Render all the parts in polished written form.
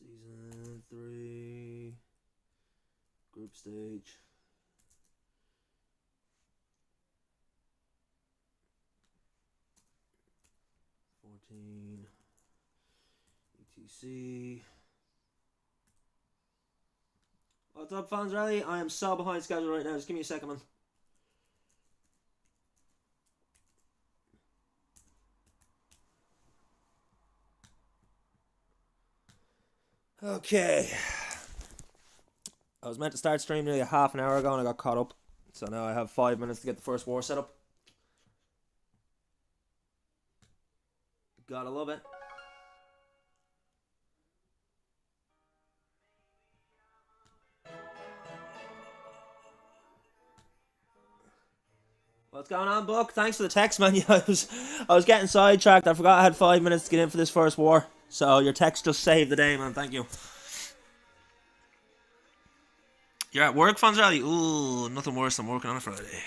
Season 3. Group stage. ETC. What's up, fans? Rally? I am so behind schedule right now. Just give me a second, man. Okay. I was meant to start stream nearly a half an hour ago and I got caught up. So now I have 5 minutes to get the first war set up. Gotta love it. What's going on, Buck? Thanks for the text, man. I was getting sidetracked. I forgot I had 5 minutes to get in for this first war. So your text just saved the day, man. Thank you. You're at work, Fans Rally? Ooh, nothing worse than working on a Friday.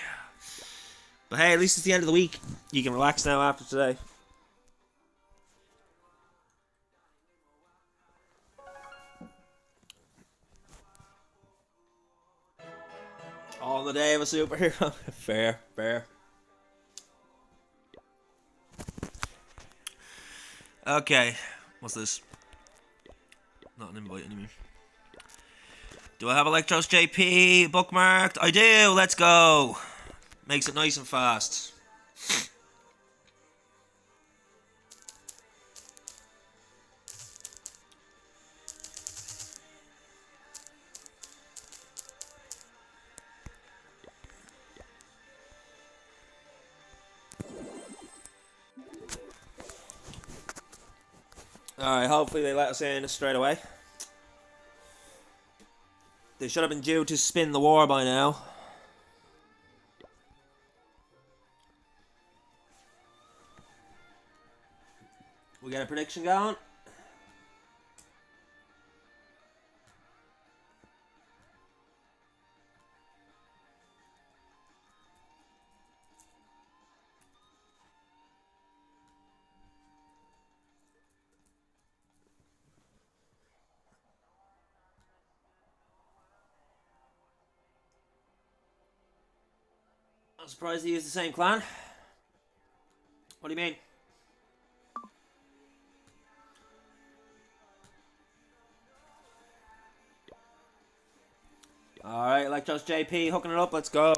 But hey, at least it's the end of the week. You can relax now after today. All in the day of a superhero. Fair, fair. Okay, what's this? Not an invite anymore. Do I have Electros JP bookmarked? I do, let's go. Makes it nice and fast. Alright, hopefully they let us in straight away. They should have been due to spin the war by now. We get a prediction going. I'm surprised they used the same clan. What do you mean? Alright, Electros JP hooking it up, let's go.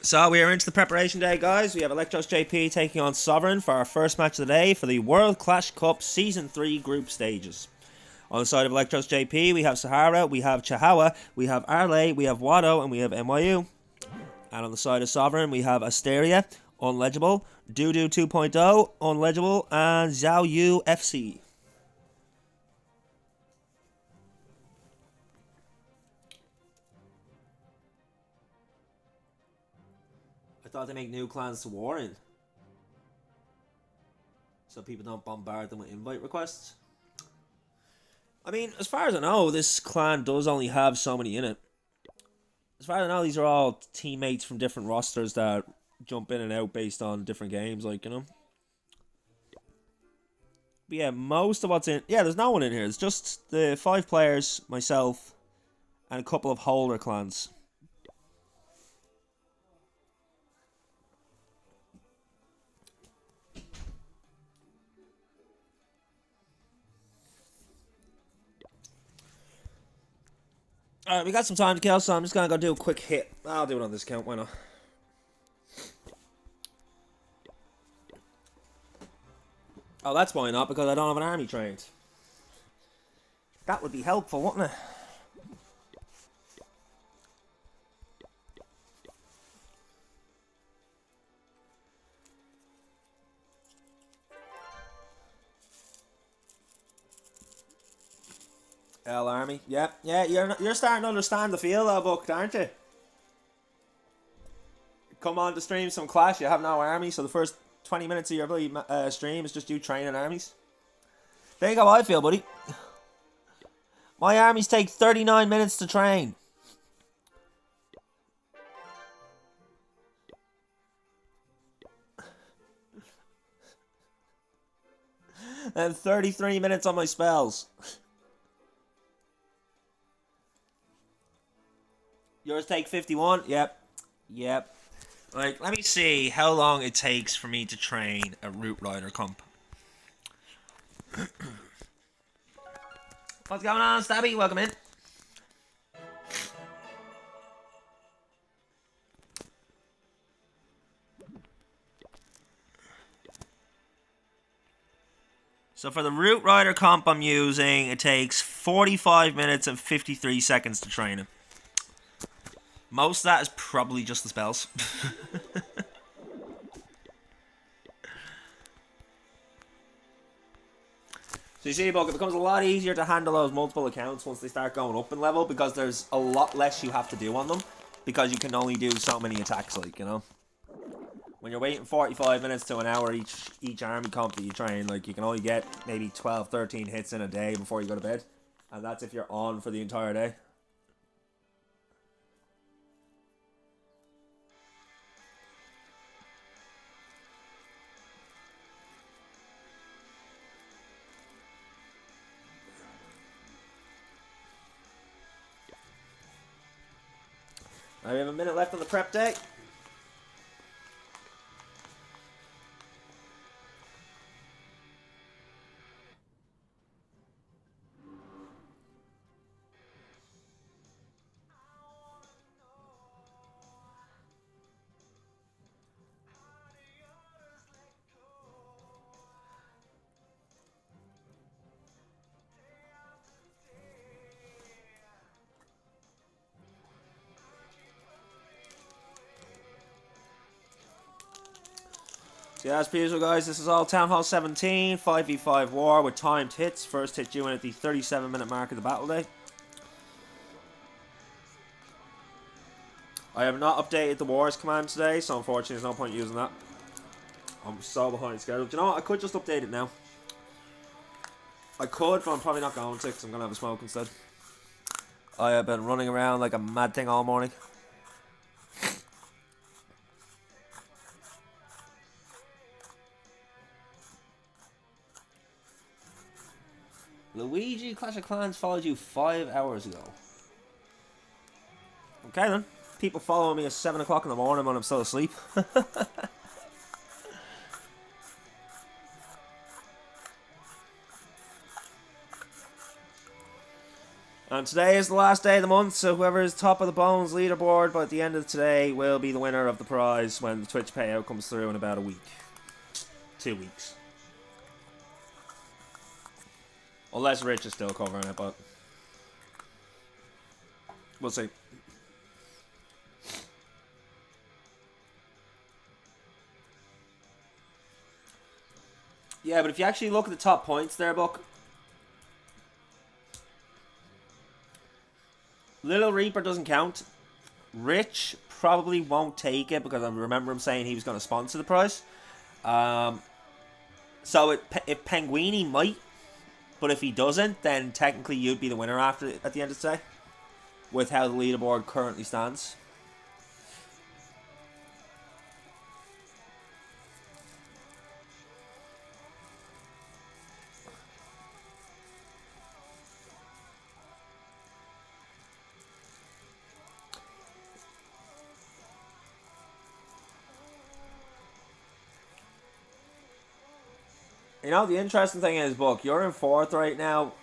So we are into the preparation day, guys. We have Electros JP taking on Sovereign for our first match of the day for the World Clash Cup Season 3 group stages. On the side of Electros JP, we have Sahara, we have Chihuahua, we have Arlay, we have Wado, and we have NYU. And on the side of Sovereign, we have Asteria, unlegible, Doodoo 2.0, unlegible, and Zhao Yu FC. I thought they make new clans to war in, so people don't bombard them with invite requests. I mean, as far as I know, this clan does only have so many in it. As far as I know, these are all teammates from different rosters that jump in and out based on different games, like, you know. But yeah, most of what's in... Yeah, there's no one in here. It's just the 5 players, myself, and a couple of holder clans. Alright, we got some time to kill, so I'm just gonna go do a quick hit. I'll do it on this count, why not? Oh, that's why not, because I don't have an army trained. That would be helpful, wouldn't it? L army, yeah, you're starting to understand the feel though, Buck, aren't you? Come on to stream some Clash, you have no army, so the first 20 minutes of your bloody stream is just you training armies. There you go, how I feel, buddy. My armies take 39 minutes to train. And 33 minutes on my spells. Yours take 51? Yep. Yep. Like, let me see how long it takes for me to train a Root Rider comp. What's going on, Stabby? Welcome in. So for the Root Rider comp I'm using, it takes 45 minutes and 53 seconds to train him. Most of that is probably just the spells. So you see, Buck, it becomes a lot easier to handle those multiple accounts once they start going up in level, because there's a lot less you have to do on them, because you can only do so many attacks, like, you know? When you're waiting 45 minutes to an hour each army comp that you train, like, you can only get maybe 12, 13 hits in a day before you go to bed. And that's if you're on for the entire day. Now we have a minute left on the prep day. So yeah, as per usual, guys, this is all Town Hall 17, 5v5 war with timed hits. First hit due in at the 37-minute mark of the battle day. I have not updated the wars command today, so unfortunately there's no point using that. I'm so behind schedule. Do you know what? I could just update it now. I could, but I'm probably not going to, because I'm going to have a smoke instead. I have been running around like a mad thing all morning. Luigi Clash of Clans followed you 5 hours ago. Okay then. People following me at 7 o'clock in the morning when I'm still asleep. And today is the last day of the month, so whoever is top of the Bones leaderboard by the end of today will be the winner of the prize when the Twitch payout comes through in about a week. 2 weeks. Unless Rich is still covering it, but we'll see. Yeah, but if you actually look at the top points there, Buck, Little Reaper doesn't count. Rich probably won't take it because I remember him saying he was going to sponsor the prize. So if Penguini might, but if he doesn't, then technically you'd be the winner at the end of the day, with how the leaderboard currently stands. You know, the interesting thing is, Buck, you're in 4th right now.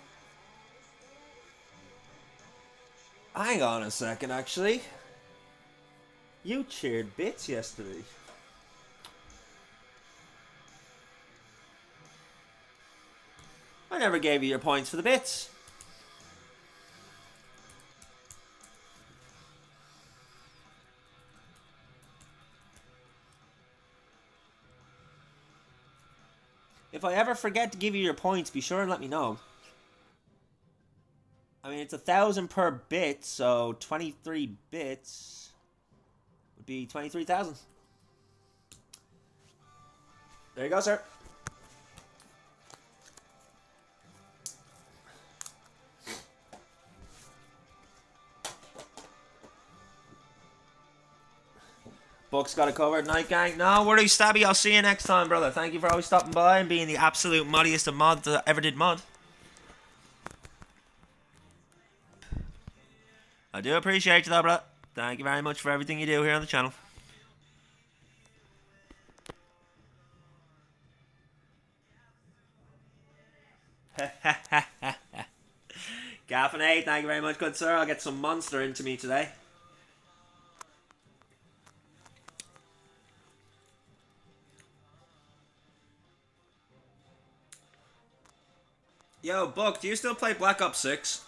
Hang on a second, actually. You cheered bits yesterday. I never gave you your points for the bits. If I ever forget to give you your points, be sure and let me know. I mean, it's 1,000 per bit, so 23 bits would be 23,000. There you go, sir. Buck's got it covered. Night gang. No worries, Stabby. I'll see you next time, brother. Thank you for always stopping by and being the absolute muddiest of mods that ever did mod. I do appreciate you though, brother. Thank you very much for everything you do here on the channel. Gaffin 8, thank you very much, good sir. I'll get some monster into me today. Yo, Buck, do you still play Black Ops 6?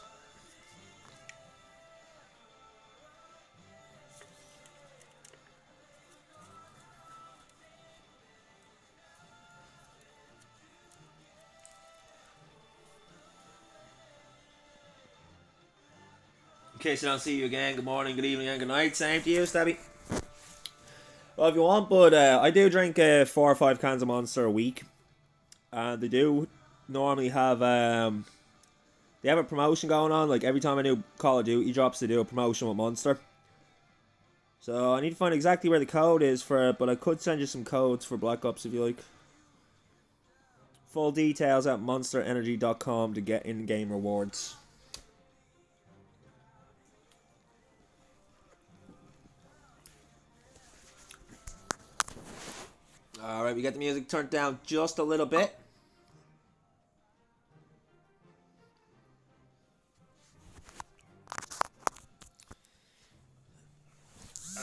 In case I don't see you again, good morning, good evening, and good night. Same to you, Stabby. Well, if you want, but I do drink 4 or 5 cans of Monster a week. And they do normally have they have a promotion going on. Like every time a new Call of Duty drops, they do a promotion with Monster. So I need to find exactly where the code is for it, but I could send you some codes for Black Ops if you like. Full details at monsterenergy.com to get in-game rewards. Alright, we get the music turned down just a little bit.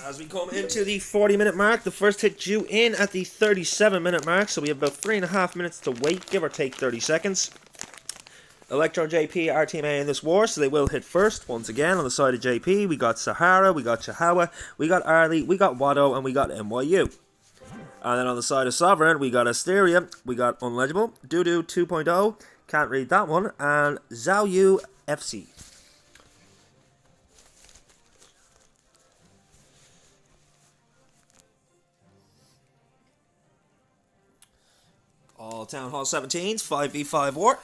As we come into the 40-minute mark, the first hit due in at the 37-minute mark, so we have about 3.5 minutes to wait, give or take 30 seconds. Electron JP are team A in this war, so they will hit first. Once again, on the side of JP, we got Sahara, we got Chihuahua, we got Arlie, we got Watto, and we got NYU. And then on the side of Sovereign, we got Asteria, we got Unlegible, Doodoo 2.0, can't read that one, and Zhao Yu FC. All Town Hall 17s, 5v5 war.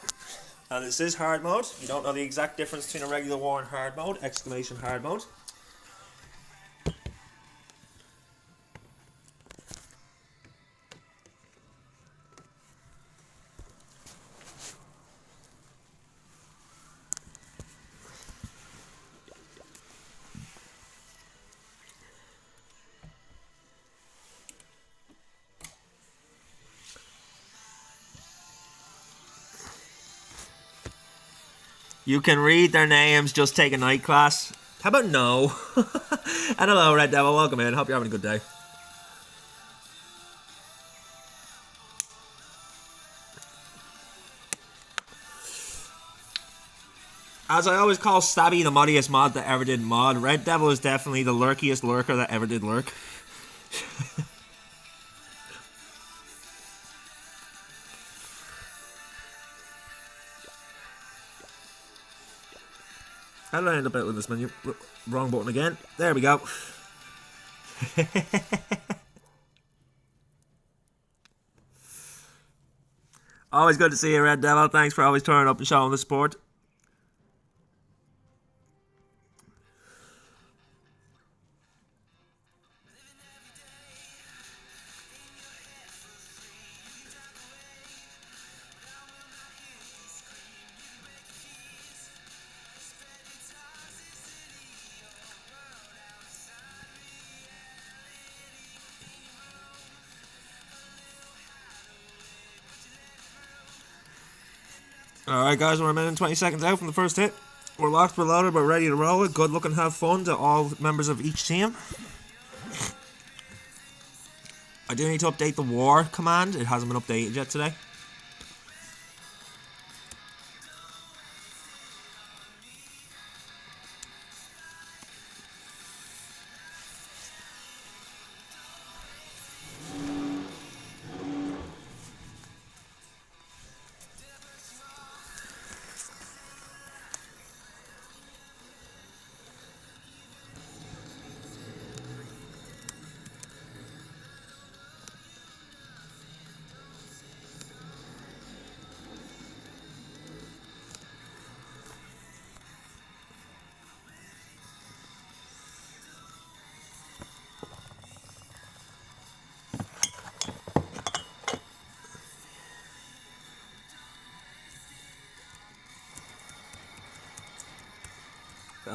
And this is hard mode. You don't know the exact difference between a regular war and hard mode. Exclamation hard mode. You can read their names, just take a night class. How about no? And hello, Red Devil. Welcome in. Hope you're having a good day. As I always call Stabby the muddiest mod that ever did mod, Red Devil is definitely the lurkiest lurker that ever did lurk. How did I end up out with this menu? Wrong button again. There we go. Always good to see you, Red Devil. Thanks for always turning up and showing the support. Alright guys, we're a minute and 20 seconds out from the first hit. We're locked, we're loaded, we're ready to roll it. Good luck and have fun to all members of each team. I do need to update the war command. It hasn't been updated yet today.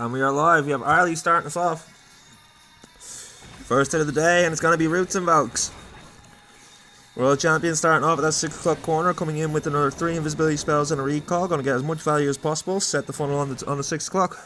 And we are live. We have Arlie starting us off. First hit of the day, and it's going to be Roots and Valks. World Champion starting off at that 6 o'clock corner, coming in with another 3 invisibility spells and a recall. Going to get as much value as possible. Set the funnel on the 6 o'clock.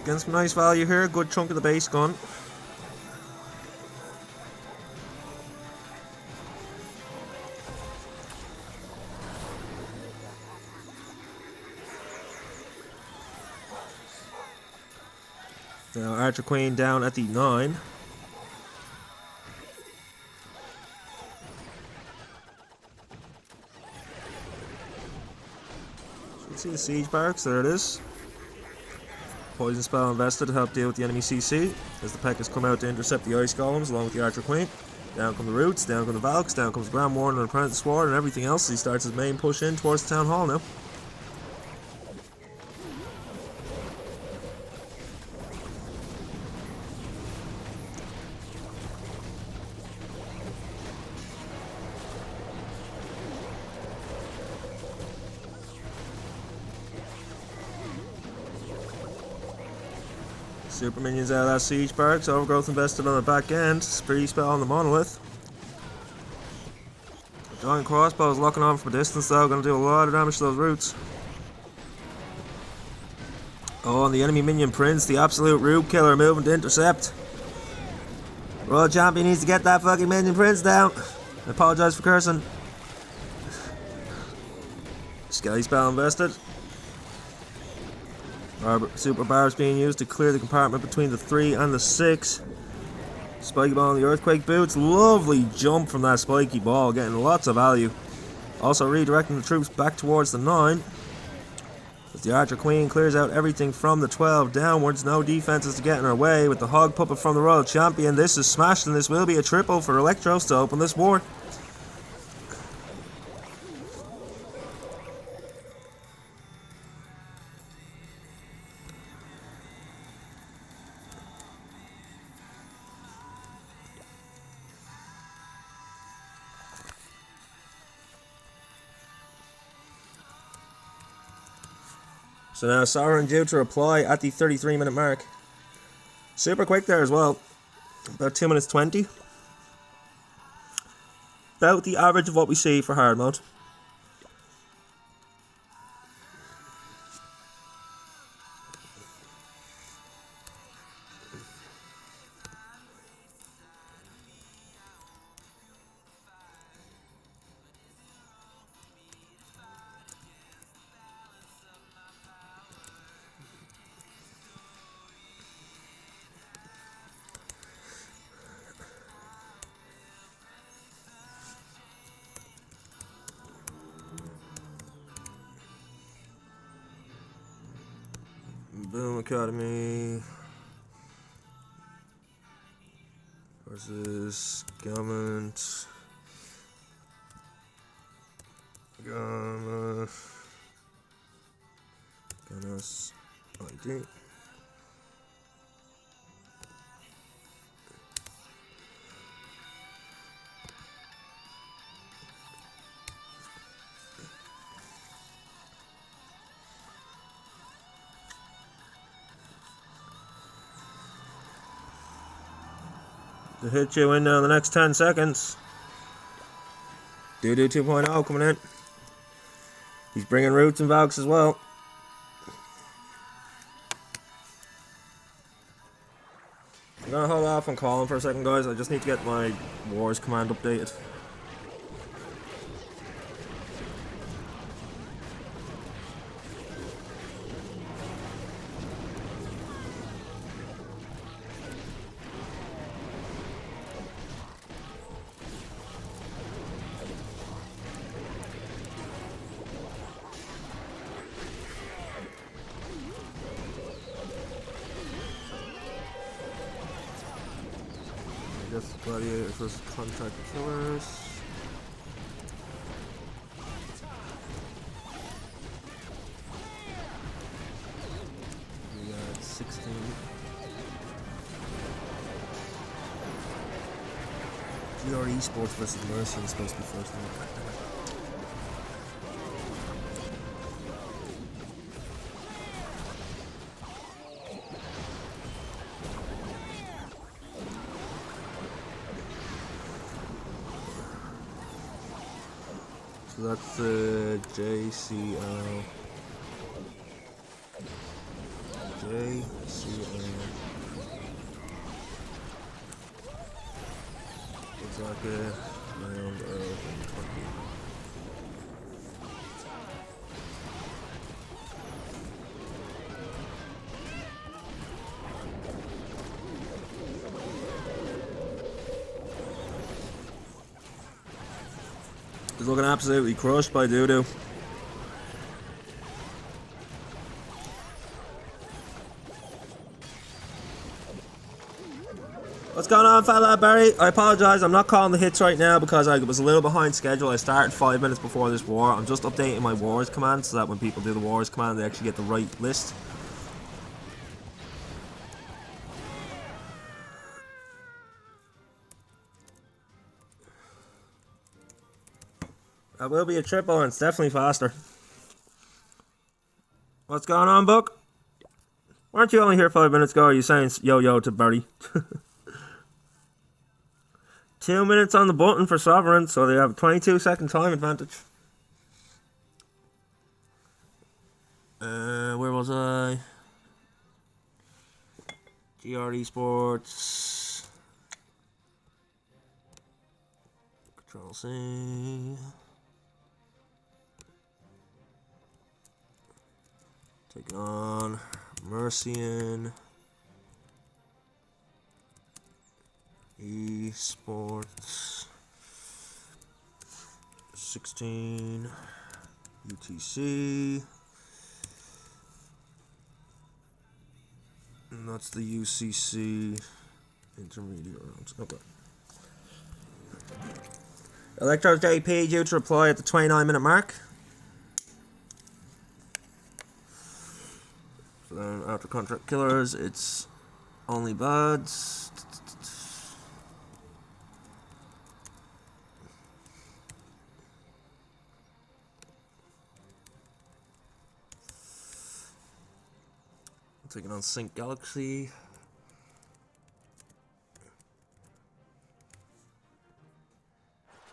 Getting some nice value here, good chunk of the base gun. Now Archer Queen down at the 9. So you see the siege barracks, there it is. Poison spell invested to help deal with the enemy CC as the P.E.K.K.A.s come out to intercept the ice golems along with the Archer Queen. Down come the Roots, down come the Valks, down comes Grand Warden and Apprentice Sword and everything else. He starts his main push in towards the Town Hall now. Super minions out of that siege barracks, overgrowth invested on the back end, spree spell on the monolith. Giant crossbow is locking on from a distance though, going to do a lot of damage to those Roots. Oh, and the enemy minion Prince, the absolute root killer, moving to intercept. World Champion needs to get that fucking minion Prince down. I apologise for cursing. Skelly spell invested. Super barbs being used to clear the compartment between the 3 and the 6. Spiky ball on the earthquake boots. Lovely jump from that spiky ball, getting lots of value. Also redirecting the troops back towards the 9. As the Archer Queen clears out everything from the 12 downwards. No defenses to get in her way with the hog puppet from the Royal Champion. This is smashed and this will be a triple for Electros to open this war. So now Sauron due to reply at the 33-minute mark. Super quick there as well. About 2 minutes 20. About the average of what we see for hard mode. Boom Academy versus Government. Ganas ID. To hit you in now in the next 10 seconds. Doo-Doo 2.0 coming in. He's bringing Roots and Valks as well. I'm gonna hold off on calling for a second, guys. I just need to get my Wars command updated. Gladiators versus Contract Killers. GR Esports versus Mercy is supposed to be first. So that's JCL. Looks like round of 20. He's looking absolutely crushed by Doodoo. What's going on, fella Barry? I apologise, I'm not calling the hits right now because I was a little behind schedule. I started 5 minutes before this war. I'm just updating my wars command so that when people do the wars command, they actually get the right list. That will be a triple and it's definitely faster. What's going on, Buck? Weren't you only here 5 minutes ago? Are you saying yo-yo to Barry? 2 minutes on the button for Sovereign, so they have a 22-second time advantage. Where was I? GR Esports. Control C. Taking on Mercian. Esports 16 UTC, and that's the UCC intermediate rounds. Okay. Electros JP due to reply at the 29-minute mark. So then after Contract Killers, it's only Buds. Taking on Sync Galaxy.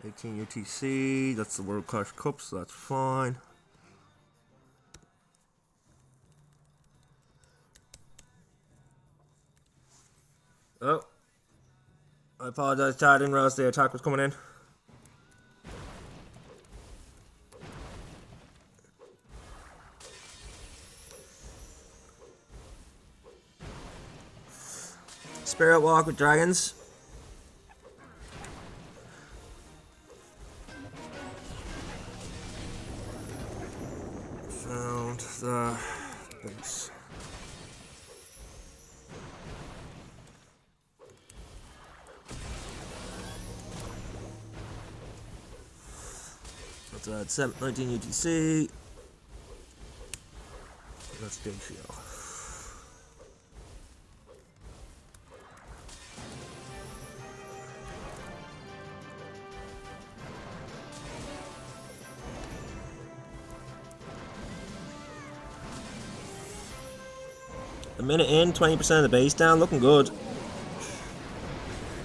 $18 UTC. That's the World Clash Cup, so that's fine. Oh. I apologize, Chad. I didn't realize the attack was coming in. Spirit Walk with Dragons. Found the base. That's at 19 UTC. That's JCL. A minute in, 20% of the base down, looking good.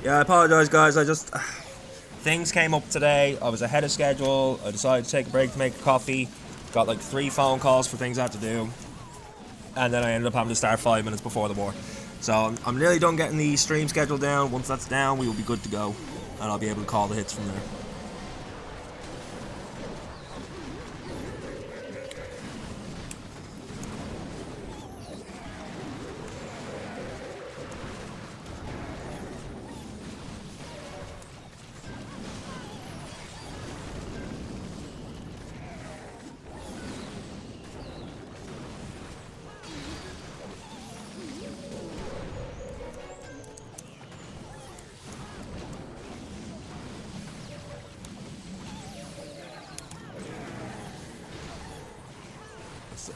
Yeah, I apologize, guys. Things came up today. I was ahead of schedule. I decided to take a break to make a coffee. Got like 3 phone calls for things I had to do. And then I ended up having to start 5 minutes before the war. So I'm nearly done getting the stream schedule down. Once that's down, we will be good to go. And I'll be able to call the hits from there.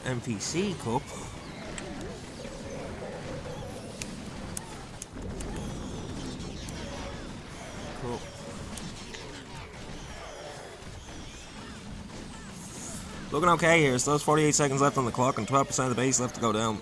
NPC Cup. Cool. Looking okay here. So there's 48 seconds left on the clock and 12% of the base left to go down.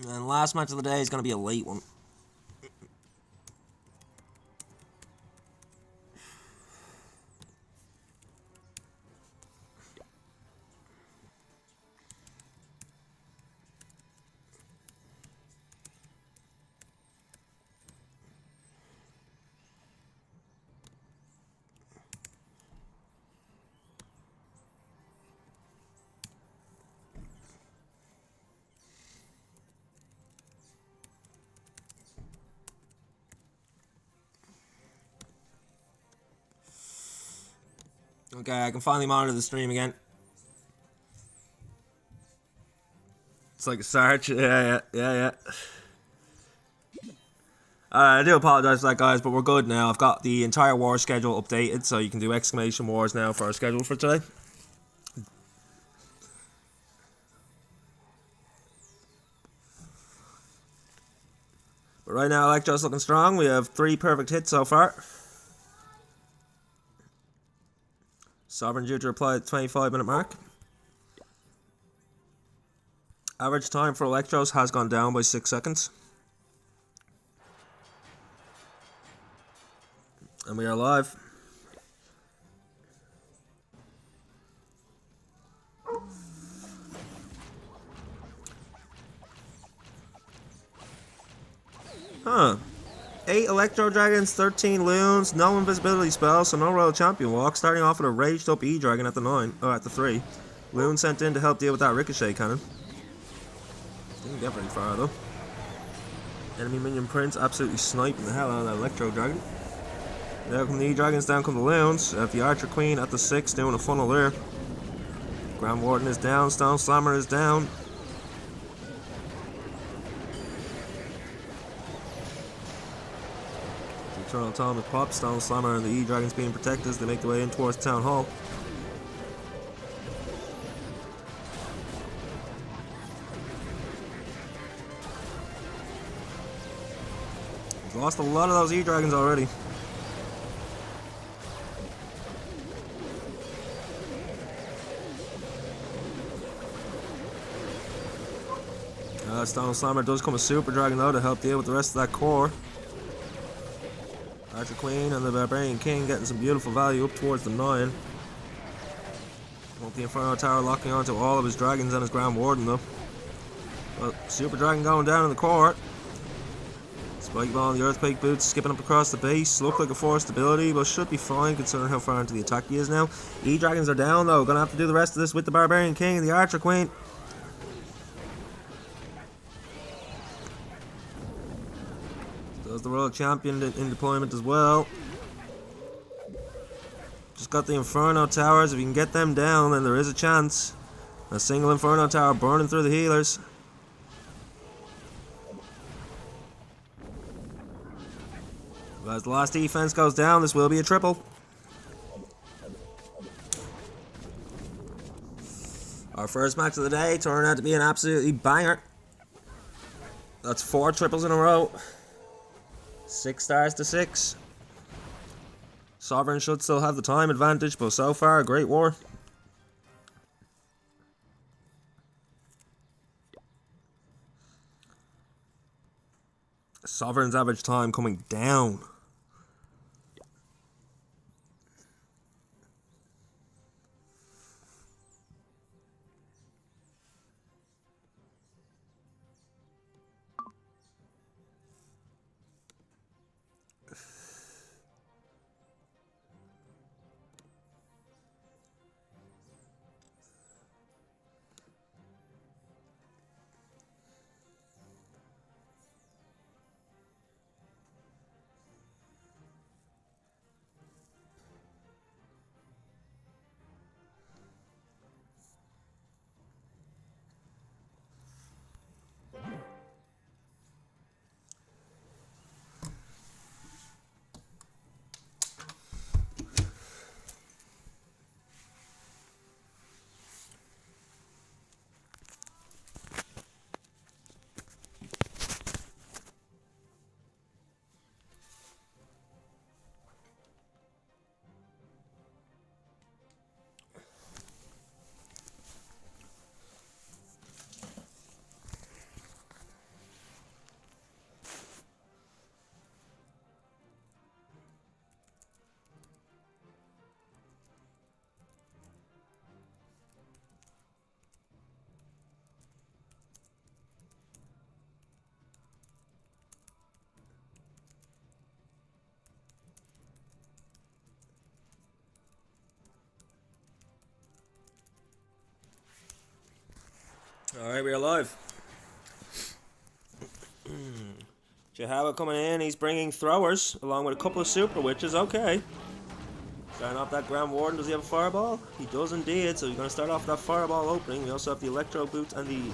And last match of the day is going to be a late one. Okay, I can finally monitor the stream again. It's like a search. Yeah. I do apologize for that, guys, but we're good now. I've got the entire war schedule updated, so you can do exclamation wars now for our schedule for today. But right now, Electro's looking strong. We have 3 perfect hits so far. Sovereign due to reply at the 25-minute mark. Average time for Electros has gone down by 6 seconds. And we are live. Huh. 8 Electro Dragons, 13 Loons, no invisibility spells, so no Royal Champion walk. Starting off with a raged up E-Dragon at the 3. Loon sent in to help deal with that Ricochet cannon. Didn't get very far though. Enemy minion Prince absolutely sniping the hell out of that Electro Dragon. Now come the E-Dragons, down come the Loons. The Archer Queen at the 6 doing a funnel there. Grand Warden is down, Stone Slammer is down. Eternal Atomic Pop, Stone Slammer and the E-Dragons being protected as they make their way in towards Town Hall. He's lost a lot of those E-Dragons already. Stone Slammer does come a Super Dragon though to help deal with the rest of that core. Archer Queen and the Barbarian King getting some beautiful value up towards the 9. Won't the Inferno Tower locking onto all of his dragons and his Grand Warden though. Well, Super Dragon going down in the core. Spike Ball and the Earthquake Boots skipping up across the base. Look like a forced ability, but should be fine considering how far into the attack he is now. E-Dragons are down though. Gonna have to do the rest of this with the Barbarian King and the Archer Queen. Does the World Champion in deployment as well. Just got the Inferno Towers. If you can get them down, then there is a chance. A single Inferno Tower burning through the healers. As the last defense goes down, this will be a triple. Our first match of the day turned out to be an absolutely banger. That's 4 triples in a row. 6 stars to 6. Sovereign should still have the time advantage, but so far, a great war. Sovereign's average time coming down. Alright, we're live. Jahawa coming in, he's bringing throwers along with a couple of super witches. Okay. Starting off that Grand Warden. Does he have a fireball? He does indeed, so he's going to start off that fireball opening. We also have the Electro Boots and the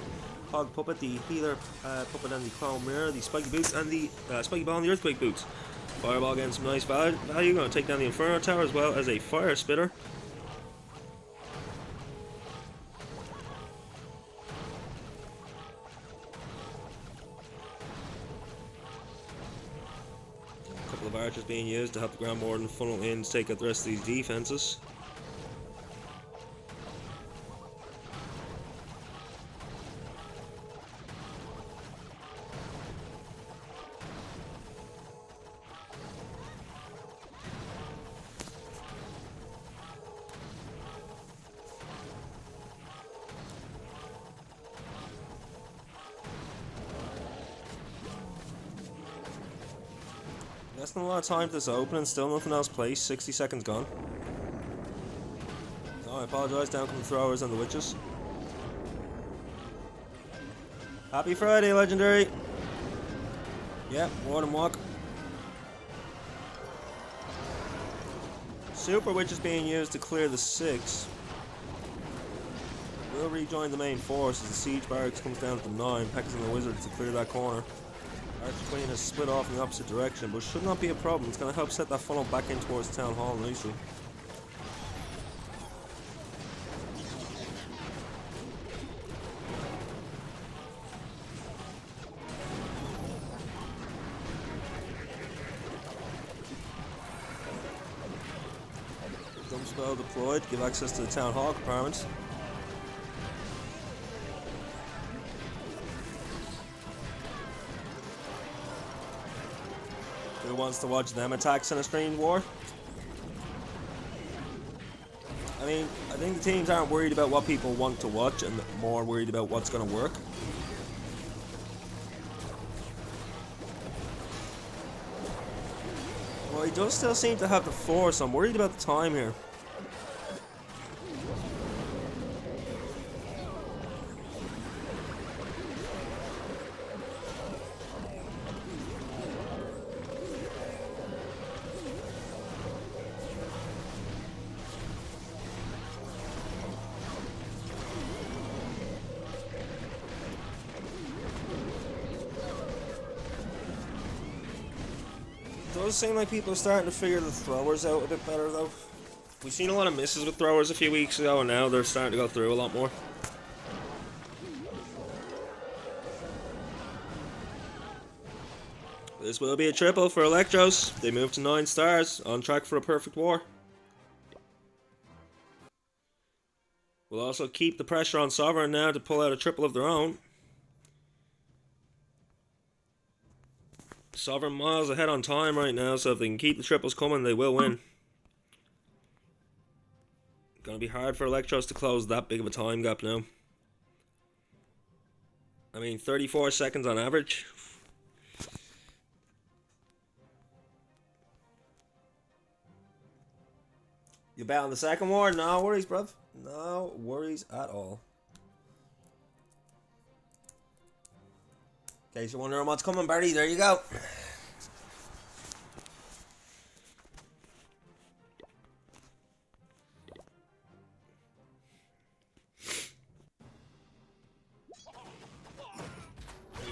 Hog Puppet, the Healer Puppet and the Clone Mirror, the Spiky Boots and the Spiky Ball and the Earthquake Boots. Fireball getting some nice value. Going to take down the Inferno Tower as well as a Fire Spitter. A couple of archers being used to help the Grand Warden funnel in to take out the rest of these defenses. Less than a lot of time for this opening, still nothing else placed, 60 seconds gone. Oh, I apologise, down come the throwers and the witches. Happy Friday, Legendary! Yep, Warden Walk. Super Witch is being used to clear the 6. We'll rejoin the main force as the Siege Barracks comes down to 9, Pekkas and the Wizard to clear that corner. Archer Queen has split off in the opposite direction, but should not be a problem. It's going to help set that funnel back in towards Town Hall nicely. Dump spell deployed, give access to the Town Hall compartment. Who wants to watch them attacks in a streamed war? I mean, I think the teams aren't worried about what people want to watch and more worried about what's going to work. Well, he does still seem to have the force. I'm worried about the time here. It does seem like people are starting to figure the throwers out a bit better though. We've seen a lot of misses with throwers a few weeks ago and now they're starting to go through a lot more. This will be a triple for Electros. They move to 9 stars, on track for a perfect war. We'll also keep the pressure on Sovereign now to pull out a triple of their own. Sovereign miles ahead on time right now, so if they can keep the triples coming, they will win. Gonna be hard for Electros to close that big of a time gap now. I mean, 34 seconds on average. You bet on the second war? No worries, bruv. No worries at all. In case you're wondering what's coming, Barry, there you go.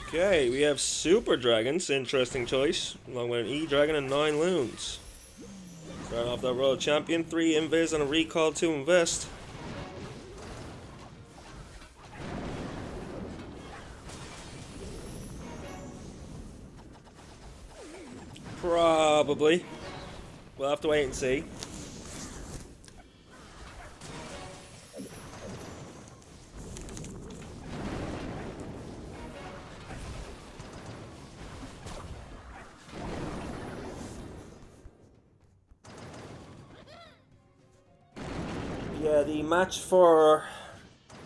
Okay, we have Super Dragons, interesting choice, along with an E-Dragon and 9 Loons. Starting off that Royal Champion, 3 Invis and a Recall, 2 Invest. Probably. We'll have to wait and see. Yeah, the match for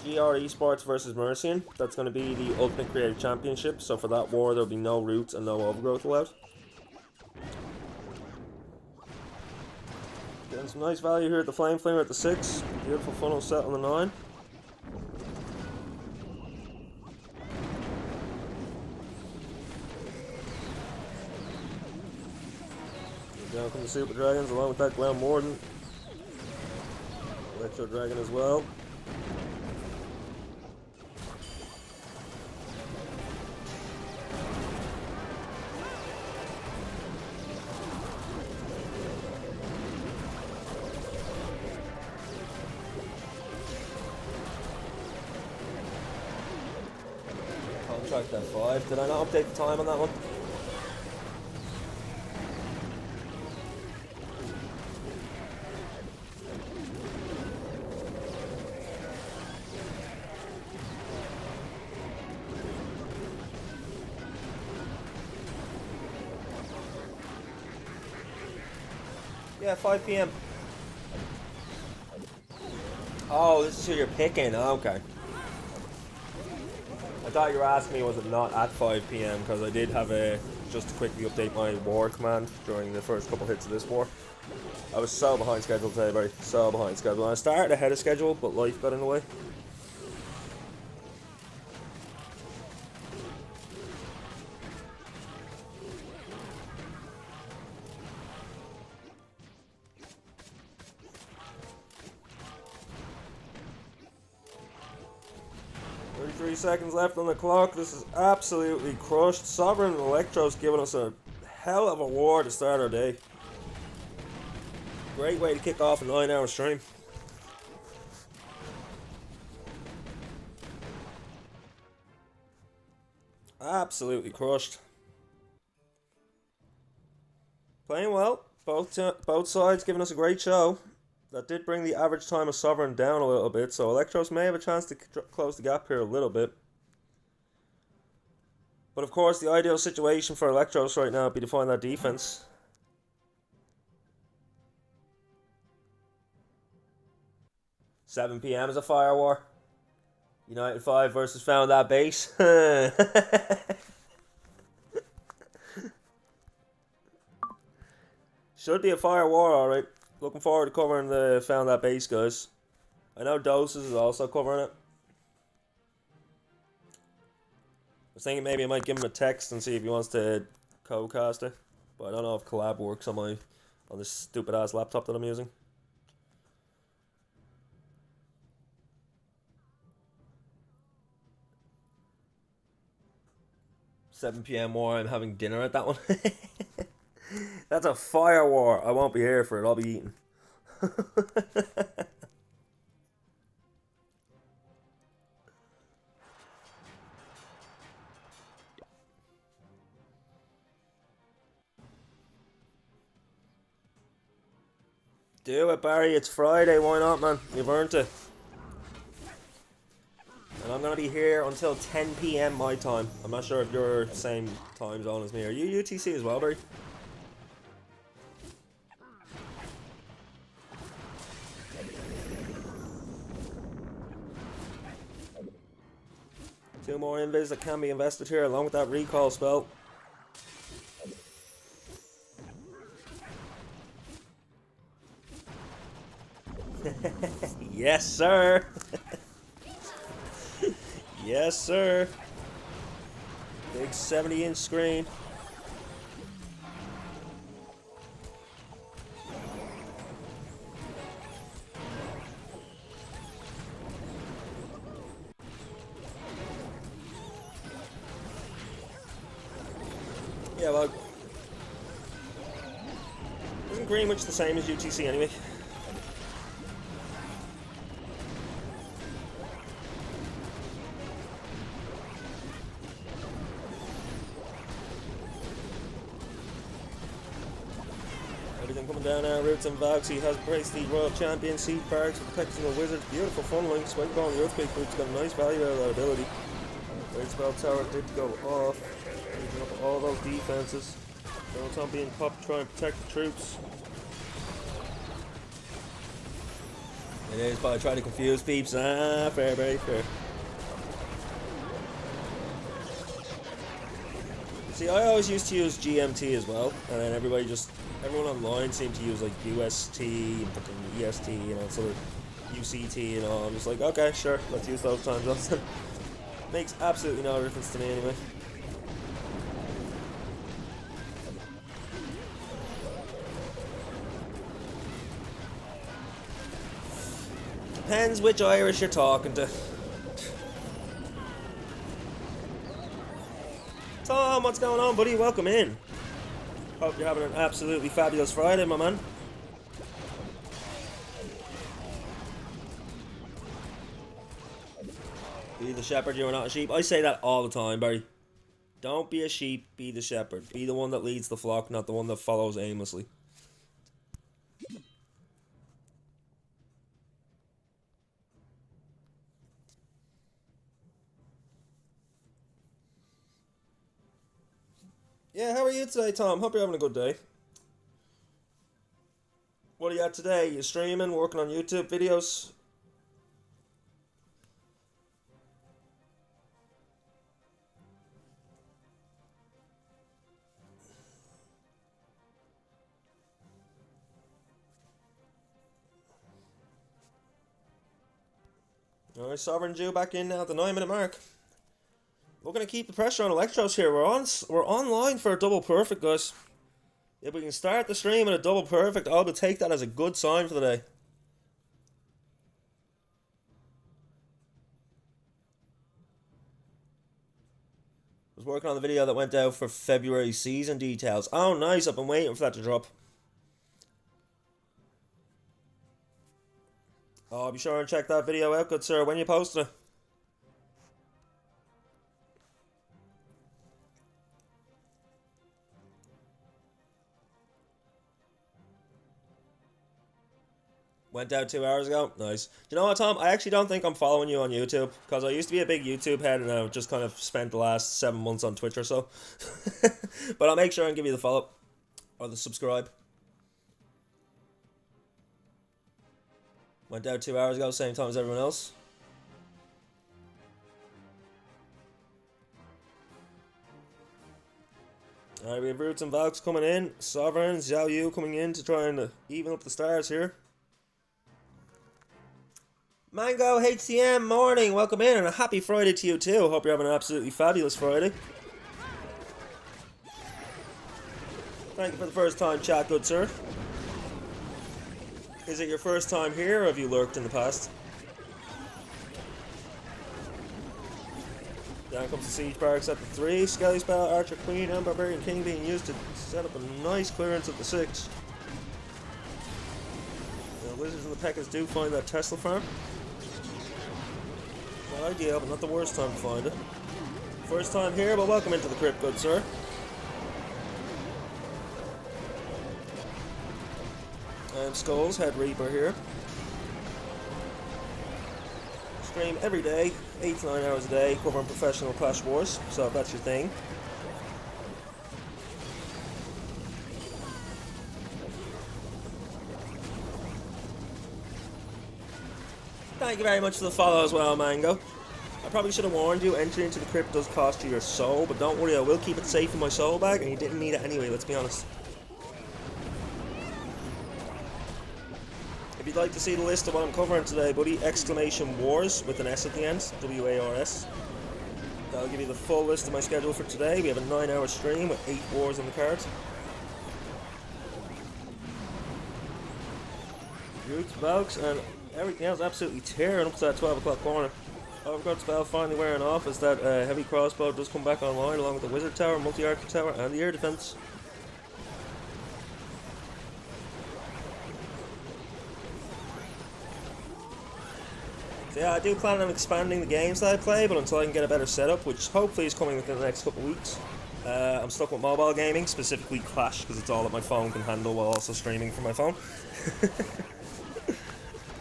GR Esports versus Mercian, that's going to be the Ultimate Creative Championship, so for that war there'll be no roots and no overgrowth allowed. Getting some nice value here at the Flame Flamer at the 6. Beautiful funnel set on the 9. Down come the Super Dragons along with that Glen Morden. Electro Dragon as well. Contract at 5. Did I not update the time on that one? Yeah, 5 p.m. Oh, this is who you're picking. Okay. I thought you were asking me was it not at 5 p.m. because I did have a just to quickly update my war command during the first couple hits of this war. I was so behind schedule today, buddy. So behind schedule. I started ahead of schedule, but life got in the way. Seconds left on the clock. This is absolutely crushed. Sovereign and Electro's giving us a hell of a war to start our day. Great way to kick off a 9-hour stream. Absolutely crushed. Playing well. Both sides giving us a great show. That did bring the average time of Sovereign down a little bit, so Electros may have a chance to close the gap here a little bit. But of course, the ideal situation for Electros right now would be to find that defense. $7 p.m. is a fire war. United 5 versus Found That Base. Should be a fire war, alright. Looking forward to covering the Found That Base, guys. I know Doses is also covering it. I was thinking maybe I might give him a text and see if he wants to co-cast it. But I don't know if collab works on this stupid ass laptop that I'm using. $7 p.m. war, I'm having dinner at that one. That's a fire war. I won't be here for it. I'll be eating. Do it, Barry. It's Friday. Why not, man? You've earned it. And I'm going to be here until 10 p.m. my time. I'm not sure if you're same time zone as me. Are you UTC as well, Barry? Two more invis that can be invested here along with that recall spell. Yes, sir. Yes, sir. Big 70-inch screen. Yeah, well, isn't Greenwich the same as UTC anyway? Everything coming down our routes and Vox. He has braced the Royal Champion, Seed Parks with the Texan Wizards. Beautiful funneling. Spikeball and the Earthquake Boots got a nice value out of that ability. Great Spell Tower did go off. Using up all those defenses. Downtown being popped to try and protect the troops. It is by trying to confuse peeps. Ah, fair, very fair. See, I always used to use GMT as well, and then everyone online seemed to use like UST and fucking EST, you know, sort of UCT and all. I'm just like, okay, sure, let's use those time zones. Makes absolutely no difference to me anyway. . Depends which Irish you're talking to. Tom, what's going on, buddy? Welcome in. Hope you're having an absolutely fabulous Friday, my man. Be the shepherd, you are not a sheep. I say that all the time, Barry. Don't be a sheep, be the shepherd. Be the one that leads the flock, not the one that follows aimlessly. Yeah, how are you today, Tom? Hope you're having a good day. What are you at today? You streaming, working on YouTube videos? Alright, Sovereign Jew back in now at the 9-minute mark. We're gonna keep the pressure on Electros here. We're online for a double perfect, guys. If we can start the stream at a double perfect, I will take that as a good sign for the day. I was working on the video that went out for February season details. Oh, nice. I've been waiting for that to drop. Oh, be sure and check that video out, good sir. When you posting it? Went out 2 hours ago. Nice. Do you know what, Tom? I actually don't think I'm following you on YouTube, because I used to be a big YouTube head and I've just kind of spent the last 7 months on Twitch or so. But I'll make sure and give you the follow or the subscribe. Went out 2 hours ago, same time as everyone else. Alright, we have Roots and Valks coming in. Sovereign, Xiao Yu coming in to try and even up the stars here. Mango HCM, morning, welcome in, and a happy Friday to you too. Hope you're having an absolutely fabulous Friday. Thank you for the first time chat, good sir. Is it your first time here, or have you lurked in the past? Down comes the Siege Barracks at the 3. Skelly Spell, Archer Queen, and Barbarian King being used to set up a nice clearance at the 6. The Wizards and the Peckers do find that Tesla farm. Not ideal, but not the worst time to find it. First time here, but welcome into the crypt, good sir. And Skulls, Head Reaper here. Stream every day, 8 to 9 hours a day, covering professional Clash Wars, so if that's your thing. Thank you very much for the follow as well, Mango. I probably should have warned you, entering into the crypt does cost you your soul, but don't worry, I will keep it safe in my soul bag, and you didn't need it anyway, let's be honest. If you'd like to see the list of what I'm covering today, buddy, exclamation wars with an S at the end, W-A-R-S. That'll give you the full list of my schedule for today. We have a 9-hour stream with 8 wars on the card. Roots, Valks, and everything else absolutely tearing up to that 12 o'clock corner. Overgrowth spell finally wearing off as that heavy crossbow does come back online along with the wizard tower, multi-archer tower, and the air defense. So yeah, I do plan on expanding the games that I play, but until I can get a better setup, which hopefully is coming within the next couple of weeks, I'm stuck with mobile gaming, specifically Clash, because it's all that my phone can handle while also streaming from my phone.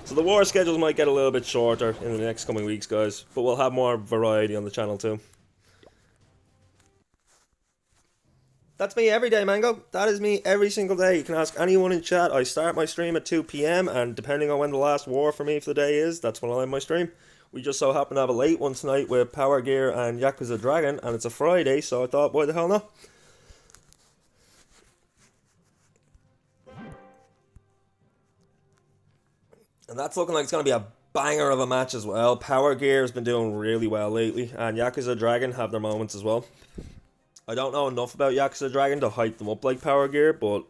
So the war schedules might get a little bit shorter in the next coming weeks, guys, but we'll have more variety on the channel too. That's me every day, Mango. That is me every single day. You can ask anyone in chat. I start my stream at 2 PM, and depending on when the last war for me for the day is, that's when I'll end my stream. We just so happen to have a late one tonight with Power Gear and Yakuza Dragon, and it's a Friday, so I thought, why the hell not? And that's looking like it's going to be a banger of a match as well. Power Gear has been doing really well lately, and Yakuza Dragon have their moments as well. I don't know enough about Yakuza Dragon to hype them up like Power Gear, but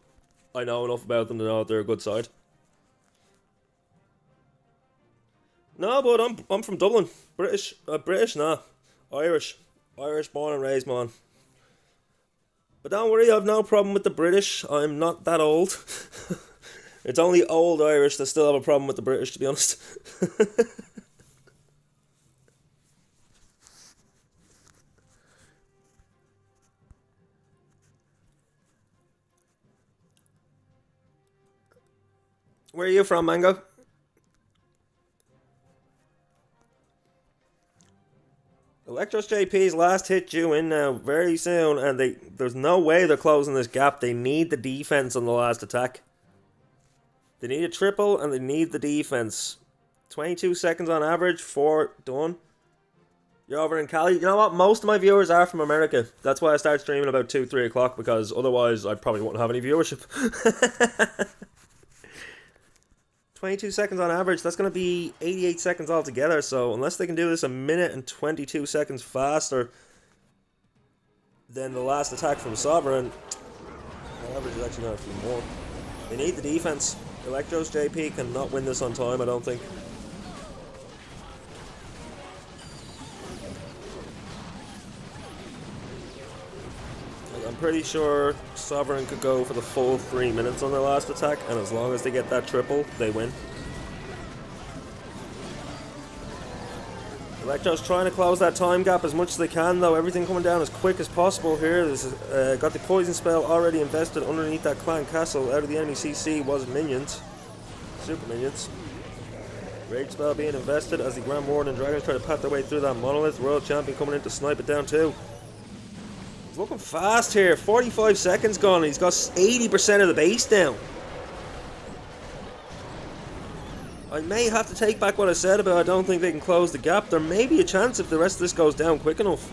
I know enough about them to know that they're a good side. No, but I'm from Dublin. British. British, nah. Irish. Irish born and raised, man. But don't worry, I've no problem with the British. I'm not that old. It's only old Irish that still have a problem with the British, to be honest. Where are you from, Mango? Electros JP's last hit due in now very soon, and there's no way they're closing this gap. They need the defense on the last attack. They need a triple and they need the defense. 22 seconds on average, 4 done. You're over in Cali. You know what? Most of my viewers are from America. That's why I start streaming about 2, 3 o'clock, because otherwise I probably wouldn't have any viewership. 22 seconds on average, that's going to be 88 seconds altogether, so unless they can do this a minute and 22 seconds faster than the last attack from Sovereign, the average is actually going to be more. They need the defense. Electros JP cannot win this on time, I don't think. I'm pretty sure Sovereign could go for the full 3 minutes on their last attack, and as long as they get that triple, they win. Electro's trying to close that time gap as much as they can, though. Everything coming down as quick as possible here. This is, got the poison spell already invested underneath that clan castle. Out of the enemy CC was minions. Super minions. Rage spell being invested as the Grand Warden and Dragons try to pat their way through that monolith. World Champion coming in to snipe it down too. He's looking fast here. 45 seconds gone. He's got 80% of the base down. I may have to take back what I said about I don't think they can close the gap. There may be a chance if the rest of this goes down quick enough.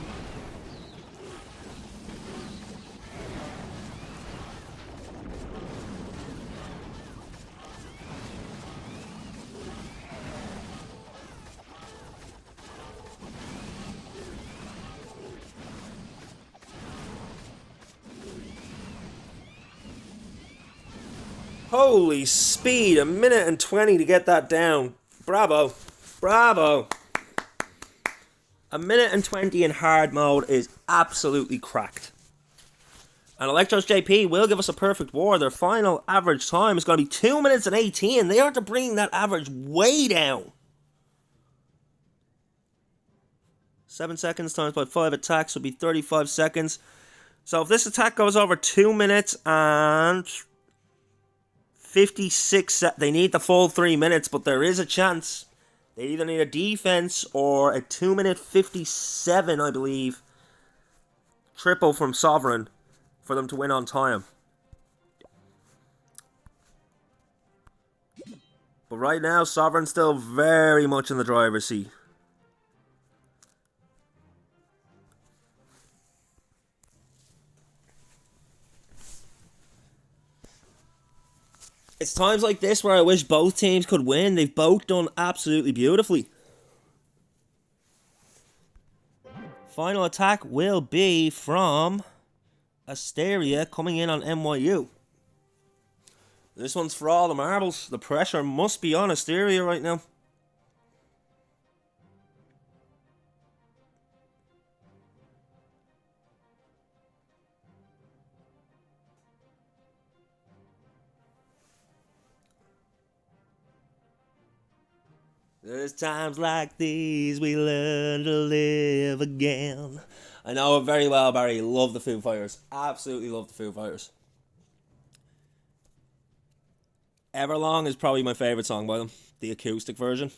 Holy speed, a minute and 20 to get that down. Bravo. Bravo. A minute and 20 in hard mode is absolutely cracked. And Electros JP will give us a perfect war. Their final average time is going to be 2 minutes and 18. They are to bring that average way down. 7 seconds times by 5 attacks would be 35 seconds. So if this attack goes over 2 minutes and 56, they need the full 3 minutes, but there is a chance. They either need a defense or a 2 minute 57, I believe, triple from Sovereign for them to win on time. But right now, Sovereign's still very much in the driver's seat. It's times like this where I wish both teams could win. They've both done absolutely beautifully. Final attack will be from Asteria coming in on NYU. This one's for all the marbles. The pressure must be on Asteria right now. There's times like these we learn to live again. I know it very well, Barry. Love the Foo Fighters. Absolutely love the Foo Fighters. Everlong is probably my favourite song by them. The acoustic version.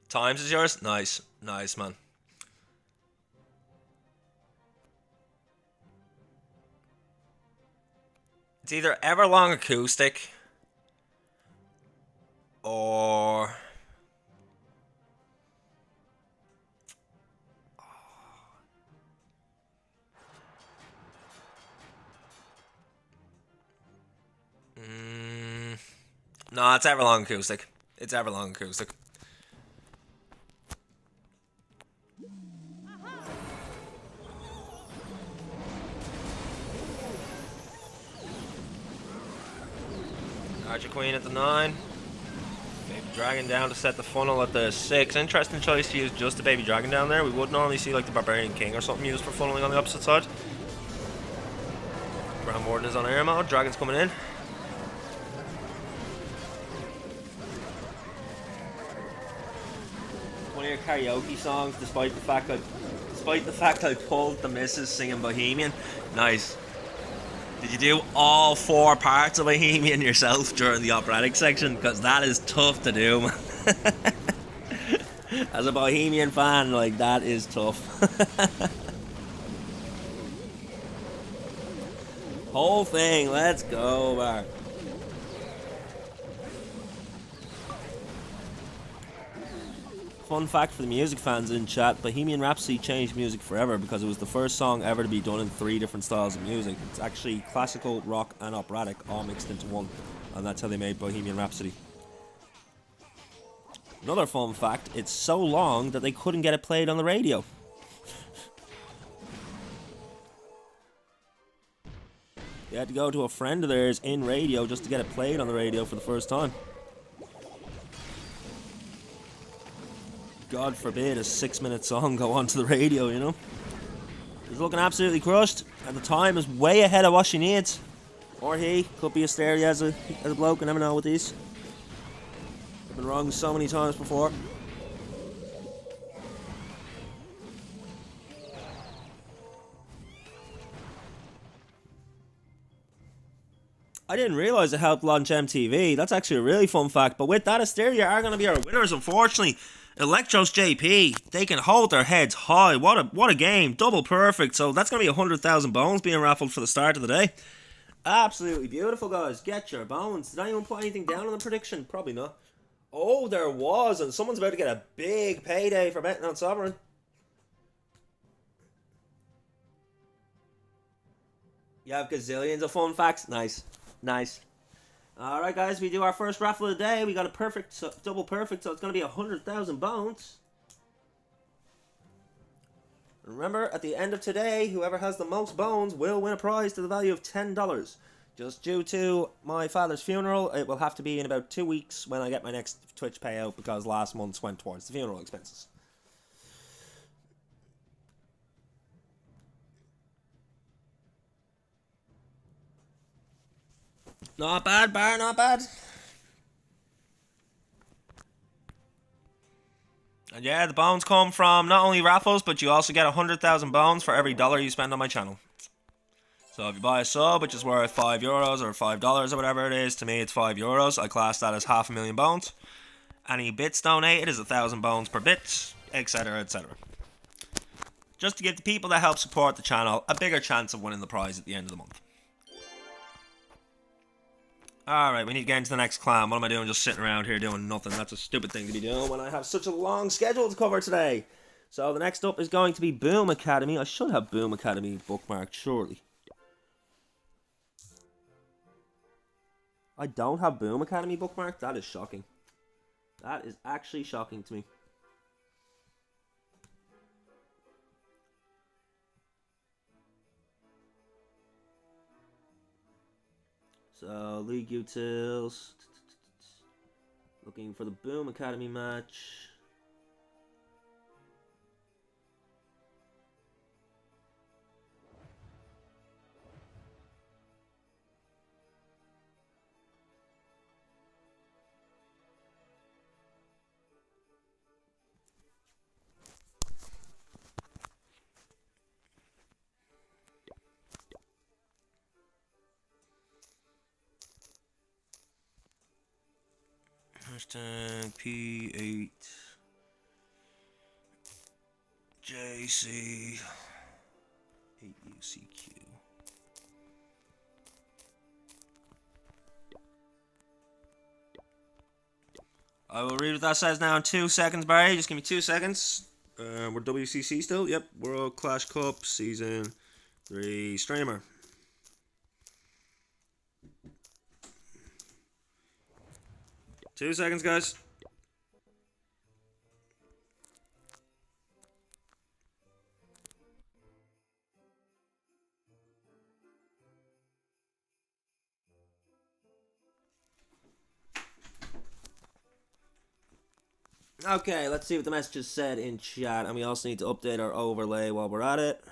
Times is yours? Nice. Nice, man. It's either Everlong acoustic or no, it's Everlong acoustic. It's Everlong acoustic. Archer Queen at the 9. Baby Dragon down to set the funnel at the 6. Interesting choice to use just the Baby Dragon down there. We would normally see like the Barbarian King or something used for funneling on the opposite side. Grand Warden is on air mode. Dragon's coming in. One of your karaoke songs, despite the fact I pulled the missus singing Bohemian. Nice. Did you do all 4 parts of Bohemian yourself during the operatic section? Because that is tough to do, man. As a Bohemian fan, like, that is tough. Whole thing, let's go, man. Fun fact for the music fans in chat, Bohemian Rhapsody changed music forever because it was the first song ever to be done in 3 different styles of music. It's actually classical, rock and operatic all mixed into one, and that's how they made Bohemian Rhapsody. Another fun fact, it's so long that they couldn't get it played on the radio. They had to go to a friend of theirs in radio just to get it played on the radio for the first time. God forbid a 6-minute song go onto the radio, you know. He's looking absolutely crushed. At the time, is way ahead of what she needs. Or he. Could be a stereo as a bloke, you never know with these. I've been wrong so many times before. I didn't realise it helped launch MTV. That's actually a really fun fact. But with that, Asteria are going to be our winners, unfortunately. Electros JP, they can hold their heads high. What a game. Double perfect. So that's going to be 100,000 bones being raffled for the start of the day. Absolutely beautiful, guys. Get your bones. Did anyone put anything down on the prediction? Probably not. Oh, there was. And someone's about to get a big payday for betting on Sovereign. You have gazillions of fun facts. Nice. Nice. Alright guys, we do our first raffle of the day. We got a perfect, double perfect, so it's going to be 100,000 bones. Remember, at the end of today, whoever has the most bones will win a prize to the value of $10. Just due to my father's funeral, it will have to be in about 2 weeks when I get my next Twitch payout because last month's went towards the funeral expenses. Not bad, Bar, not bad. And yeah, the bones come from not only raffles, but you also get 100,000 bones for every dollar you spend on my channel. So if you buy a sub, which is worth €5 or $5 or whatever it is, to me it's €5. I class that as 500,000 bones. Any bits donated is 1,000 bones per bit, etc, etc. Just to give the people that help support the channel a bigger chance of winning the prize at the end of the month. Alright, we need to get into the next clan. What am I doing just sitting around here doing nothing? That's a stupid thing to be doing when I have such a long schedule to cover today. So the next up is going to be Boom Academy. I should have Boom Academy bookmarked, surely. I don't have Boom Academy bookmarked? That is shocking. That is actually shocking to me. So, League Utils. Looking for the Boom Academy match. Hashtag P8 JC 8UCQ. I will read what that says now in 2 seconds, Barry. Just give me 2 seconds. We're WCC still. Yep. World Clash Cup Season 3 streamer. Two seconds, guys. Okay, let's see what the messages said in chat, and we also need to update our overlay while we're at it.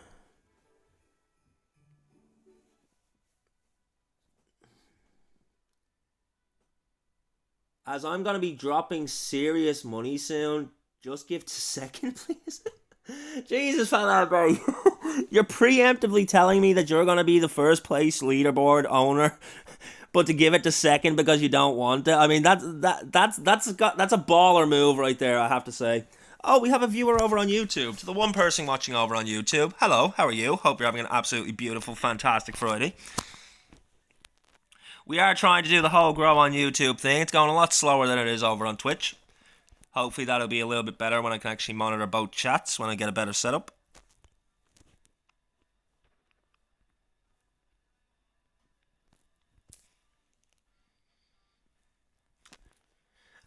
As I'm gonna be dropping serious money soon, just give to second, please. Jesus, fella, bro. You're preemptively telling me that you're gonna be the first place leaderboard owner, but to give it to second because you don't want it. I mean, that's a baller move right there, I have to say. Oh, we have a viewer over on YouTube. To the one person watching over on YouTube, hello, how are you? Hope you're having an absolutely beautiful, fantastic Friday. We are trying to do the whole grow on YouTube thing. It's going a lot slower than it is over on Twitch. Hopefully that'll be a little bit better when I can actually monitor both chats when I get a better setup.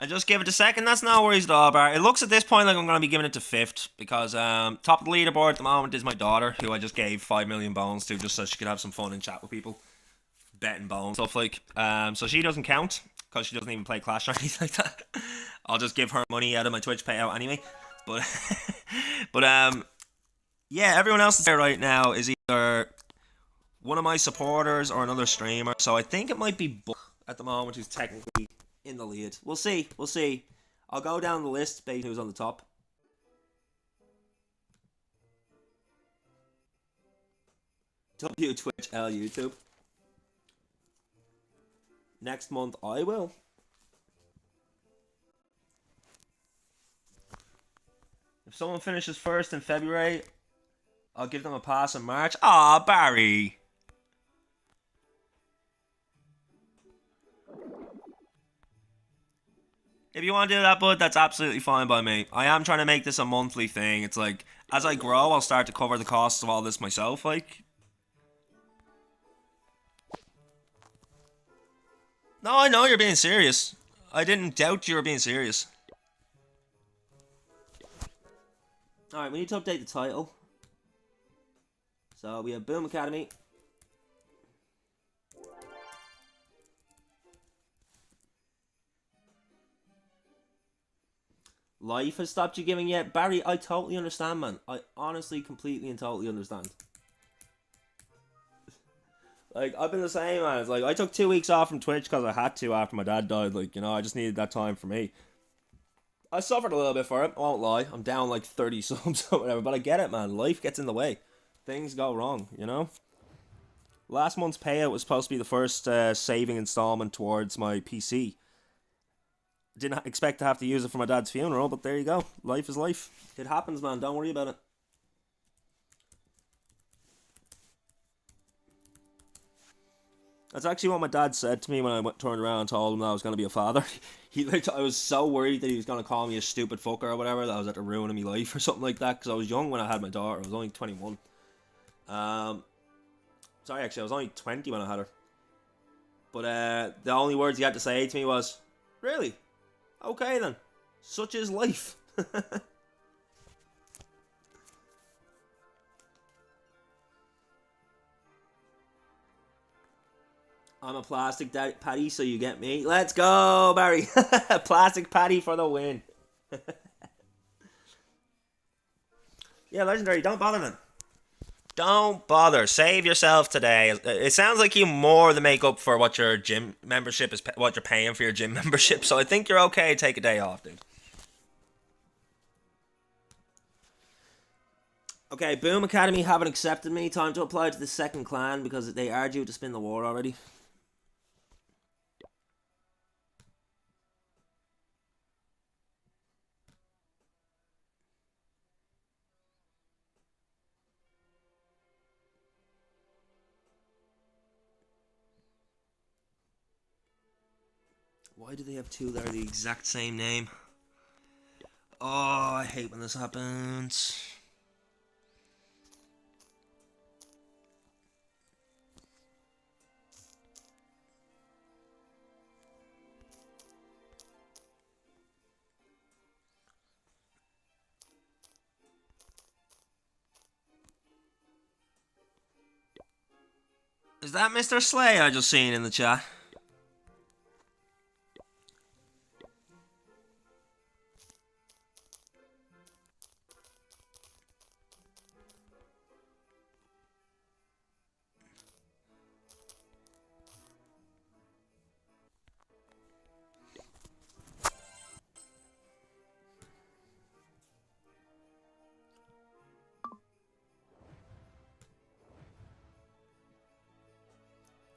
And just give it a second. That's no worries at all, Bar. It looks at this point like I'm going to be giving it to fifth because top of the leaderboard at the moment is my daughter, who I just gave 5 million bones to just so she could have some fun and chat with people. Betting bones, stuff like. So she doesn't count because she doesn't even play Clash or anything like that. I'll just give her money out of my Twitch payout anyway. But, yeah, everyone else that's there right now is either one of my supporters or another streamer. So I think it might be Buck at the moment who's technically in the lead. We'll see. We'll see. I'll go down the list based on who's on the top. W Twitch L YouTube. Next month I will. If someone finishes first in February, I'll give them a pass in March. Ah, Barry. If you want to do that, bud, that's absolutely fine by me. I am trying to make this a monthly thing. It's like, as I grow, I'll start to cover the costs of all this myself, like. No, I know you're being serious. I didn't doubt you were being serious. Alright, we need to update the title. So, we have Boom Academy. Life has stopped you giving yet? Barry, I totally understand, man. I honestly, completely and totally understand. Like, I've been the same, man. It's like, I took 2 weeks off from Twitch because I had to after my dad died. Like, you know, I just needed that time for me. I suffered a little bit for it, I won't lie. I'm down like 30 subs or whatever, but I get it, man. Life gets in the way. Things go wrong, you know? Last month's payout was supposed to be the first saving installment towards my PC. Didn't expect to have to use it for my dad's funeral, but there you go. Life is life. It happens, man. Don't worry about it. That's actually what my dad said to me when I turned around and told him that I was going to be a father. I was so worried that he was going to call me a stupid fucker or whatever, that I was at the ruining my life or something like that, because I was young when I had my daughter. I was only 21. Sorry, actually, I was only 20 when I had her. But the only words he had to say to me was, "Really? Okay then. Such is life." I'm a plastic patty, so you get me. Let's go, Barry. Plastic patty for the win. Yeah, legendary. Don't bother then. Don't bother. Save yourself today. It sounds like you more than make up for what your gym membership is, what you're paying for your gym membership. So I think you're okay to take a day off, dude. Okay, Boom Academy haven't accepted me. Time to apply to the second clan because they are due to spin the war already. Why do they have two that are the exact same name? Oh, I hate when this happens. Is that Mr. Slay I just seen in the chat?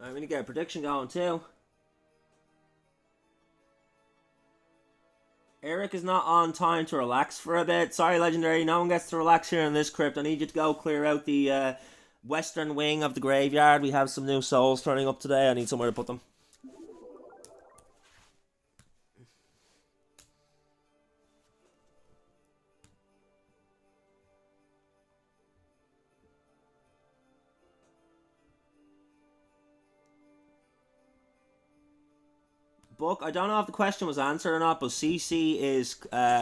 I'm going to get a prediction going too. Eric is not on time to relax for a bit. Sorry, Legendary. No one gets to relax here in this crypt. I need you to go clear out the western wing of the graveyard. We have some new souls turning up today. I need somewhere to put them. Book, I don't know if the question was answered or not, but CC is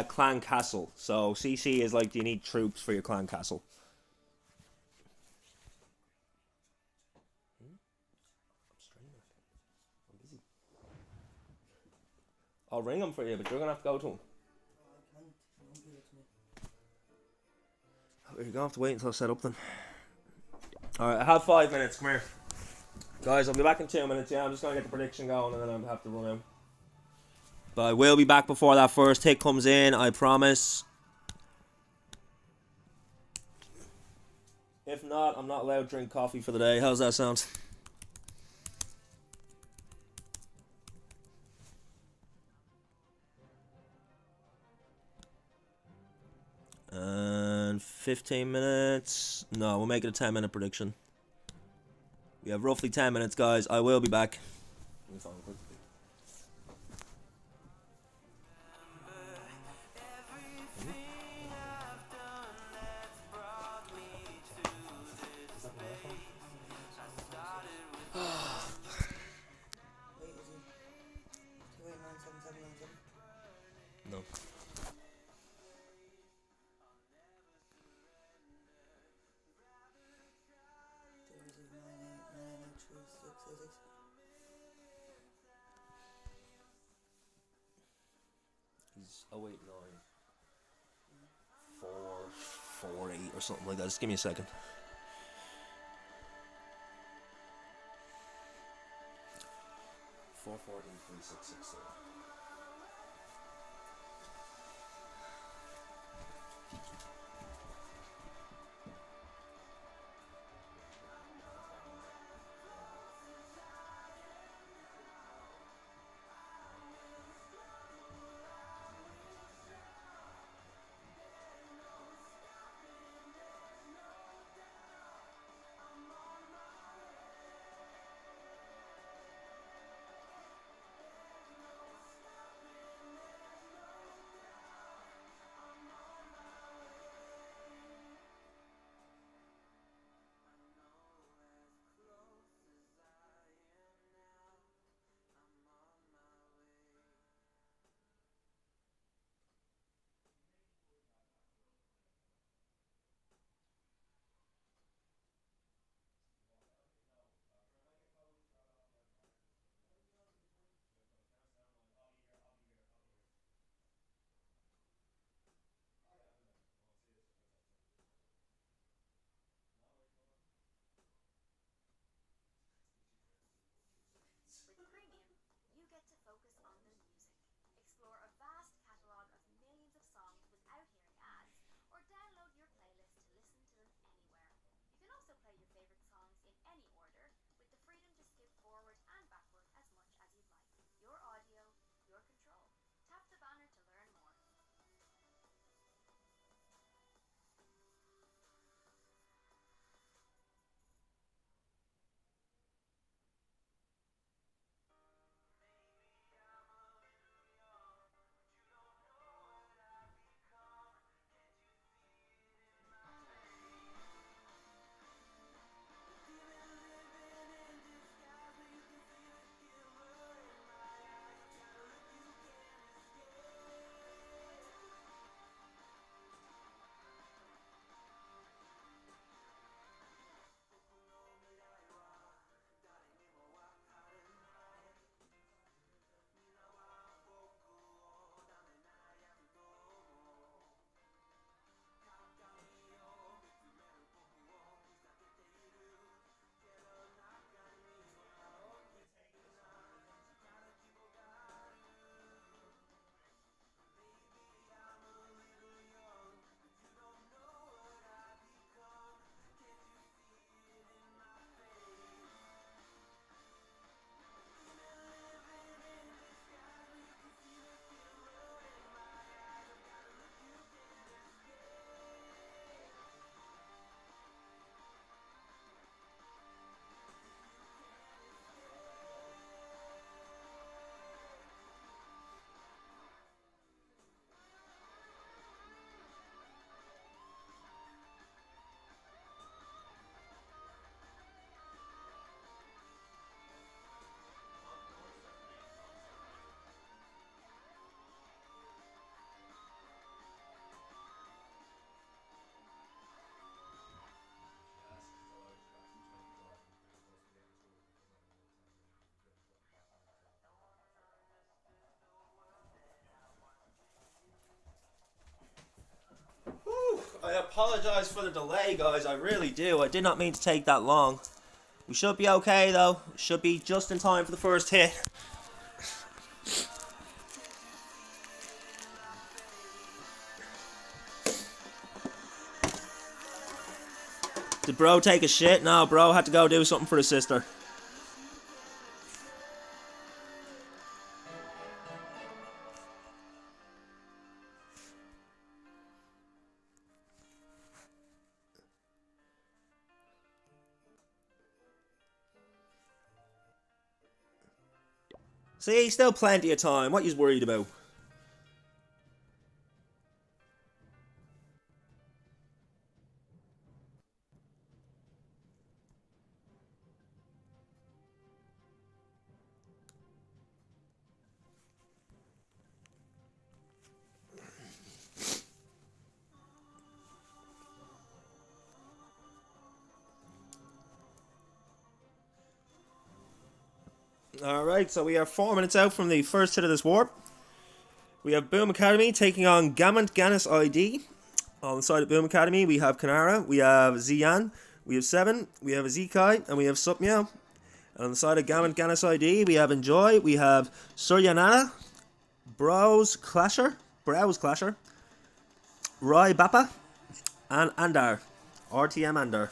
clan castle. So CC is like, do you need troops for your clan castle? I'll ring him for you, but you're gonna have to go to him. You're gonna have to wait until I set up then. Alright, I have 5 minutes. Come here. Guys, I'll be back in 2 minutes. Yeah, I'm just gonna get the prediction going and then I'll have to run out. But I will be back before that first hit comes in, I promise. If not, I'm not allowed to drink coffee for the day. How's that sound? And 15 minutes. No, we'll make it a 10-minute prediction. We have roughly 10 minutes, guys. I will be back. No. He's 089 448 or something like that. Just give me a second. 448 I apologize for the delay, guys. I really do. I did not mean to take that long. We should be okay, though. Should be just in time for the first hit. Did bro take a shit? No, bro had to go do something for his sister. See, still plenty of time. What you worried about? Alright, so we are 4 minutes out from the first hit of this warp. We have Boom Academy taking on Gamant Ganis ID. On the side of Boom Academy, we have Kanara, we have Ziyan, we have Seven, we have Azikai, and we have Supmeow. And on the side of Gamant Ganis ID, we have Enjoy, we have Suryanana, Browse Clasher, Rai Bappa, and Andar. RTM Andar.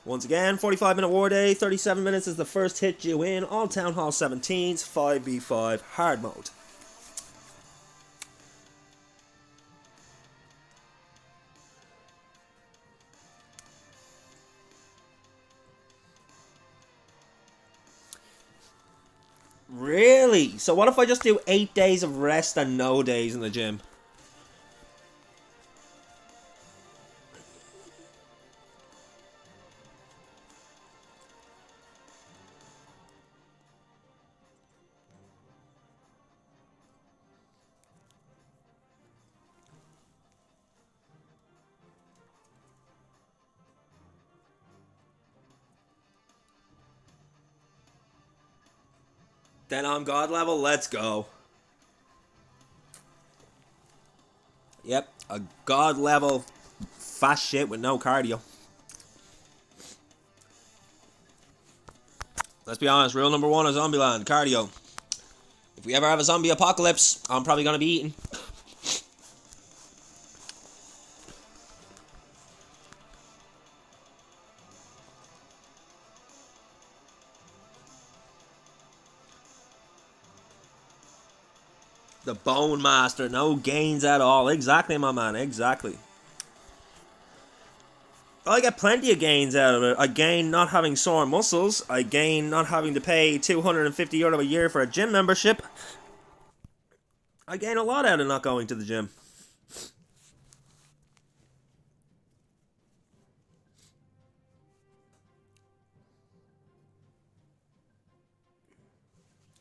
Once again, 45-minute war day, 37 minutes is the first hit due in, all Town Hall 17s, 5v5 hard mode. Really? So what if I just do 8 days of rest and no days in the gym? Then I'm God level, let's go. Yep, a God level fast shit with no cardio. Let's be honest, rule number 1 of Zombieland, cardio. If we ever have a zombie apocalypse, I'm probably gonna be eating. The Bone Master, no gains at all. Exactly, my man, exactly. I get plenty of gains out of it. I gain not having sore muscles. I gain not having to pay €250 a year for a gym membership. I gain a lot out of not going to the gym.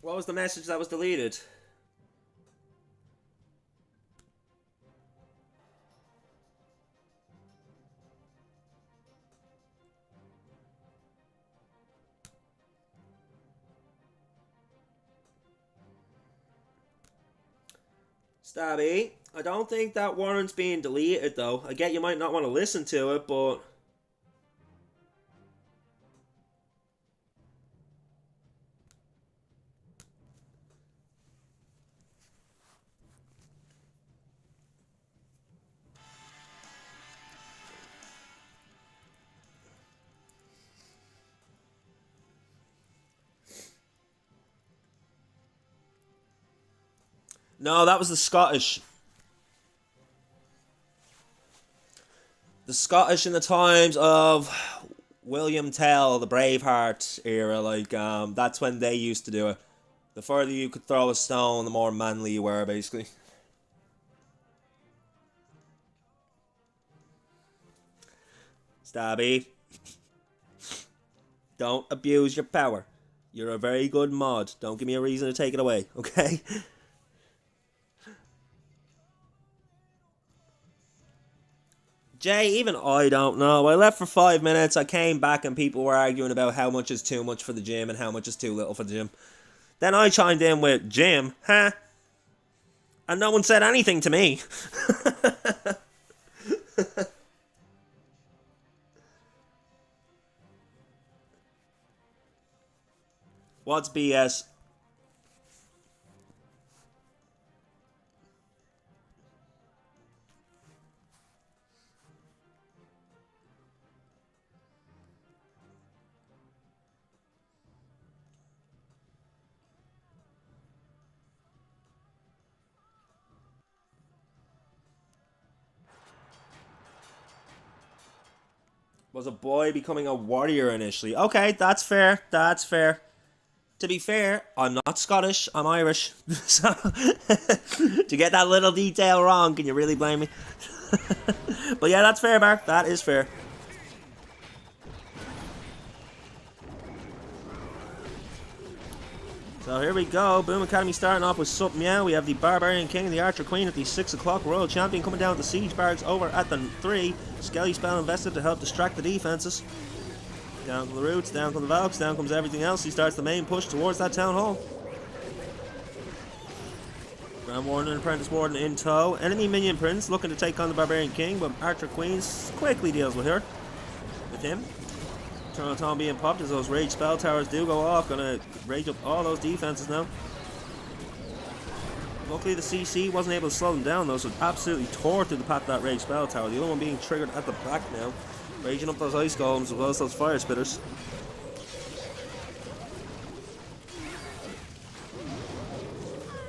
What was the message that was deleted? Stabby, I don't think that warrant's being deleted though. I get you might not want to listen to it, but... No, that was the Scottish. The Scottish in the times of William Tell, the Braveheart era, like, that's when they used to do it. The further you could throw a stone, the more manly you were, basically. Stabby. Don't abuse your power. You're a very good mod. Don't give me a reason to take it away, okay? Jay, even I don't know. I left for 5 minutes. I came back and people were arguing about how much is too much for the gym and how much is too little for the gym. Then I chimed in with, gym, huh? And no one said anything to me. What's BS? Was a boy becoming a warrior initially? Okay, that's fair. That's fair. To be fair, I'm not Scottish, I'm Irish. So, to get that little detail wrong, can you really blame me? But yeah, that's fair, Mark. That is fair. So here we go. Boom Academy starting off with Sup Meow. We have the Barbarian King and the Archer Queen at the 6 o'clock. Royal Champion coming down with the Siege Barracks over at the 3. Skelly Spell invested to help distract the defenses. Down come the Roots, down come the Valks, down comes everything else. He starts the main push towards that Town Hall. Grand Warden and Apprentice Warden in tow. Enemy Minion Prince looking to take on the Barbarian King, but Archer Queen quickly deals with her. With him. Eternal Tom being popped as those Rage Spell Towers do go off. Gonna rage up all those defenses now. Luckily the CC wasn't able to slow them down though, so absolutely tore through the path of that Rage Spell Tower. The other one being triggered at the back now. Raging up those Ice Golems as well as those Fire Spitters.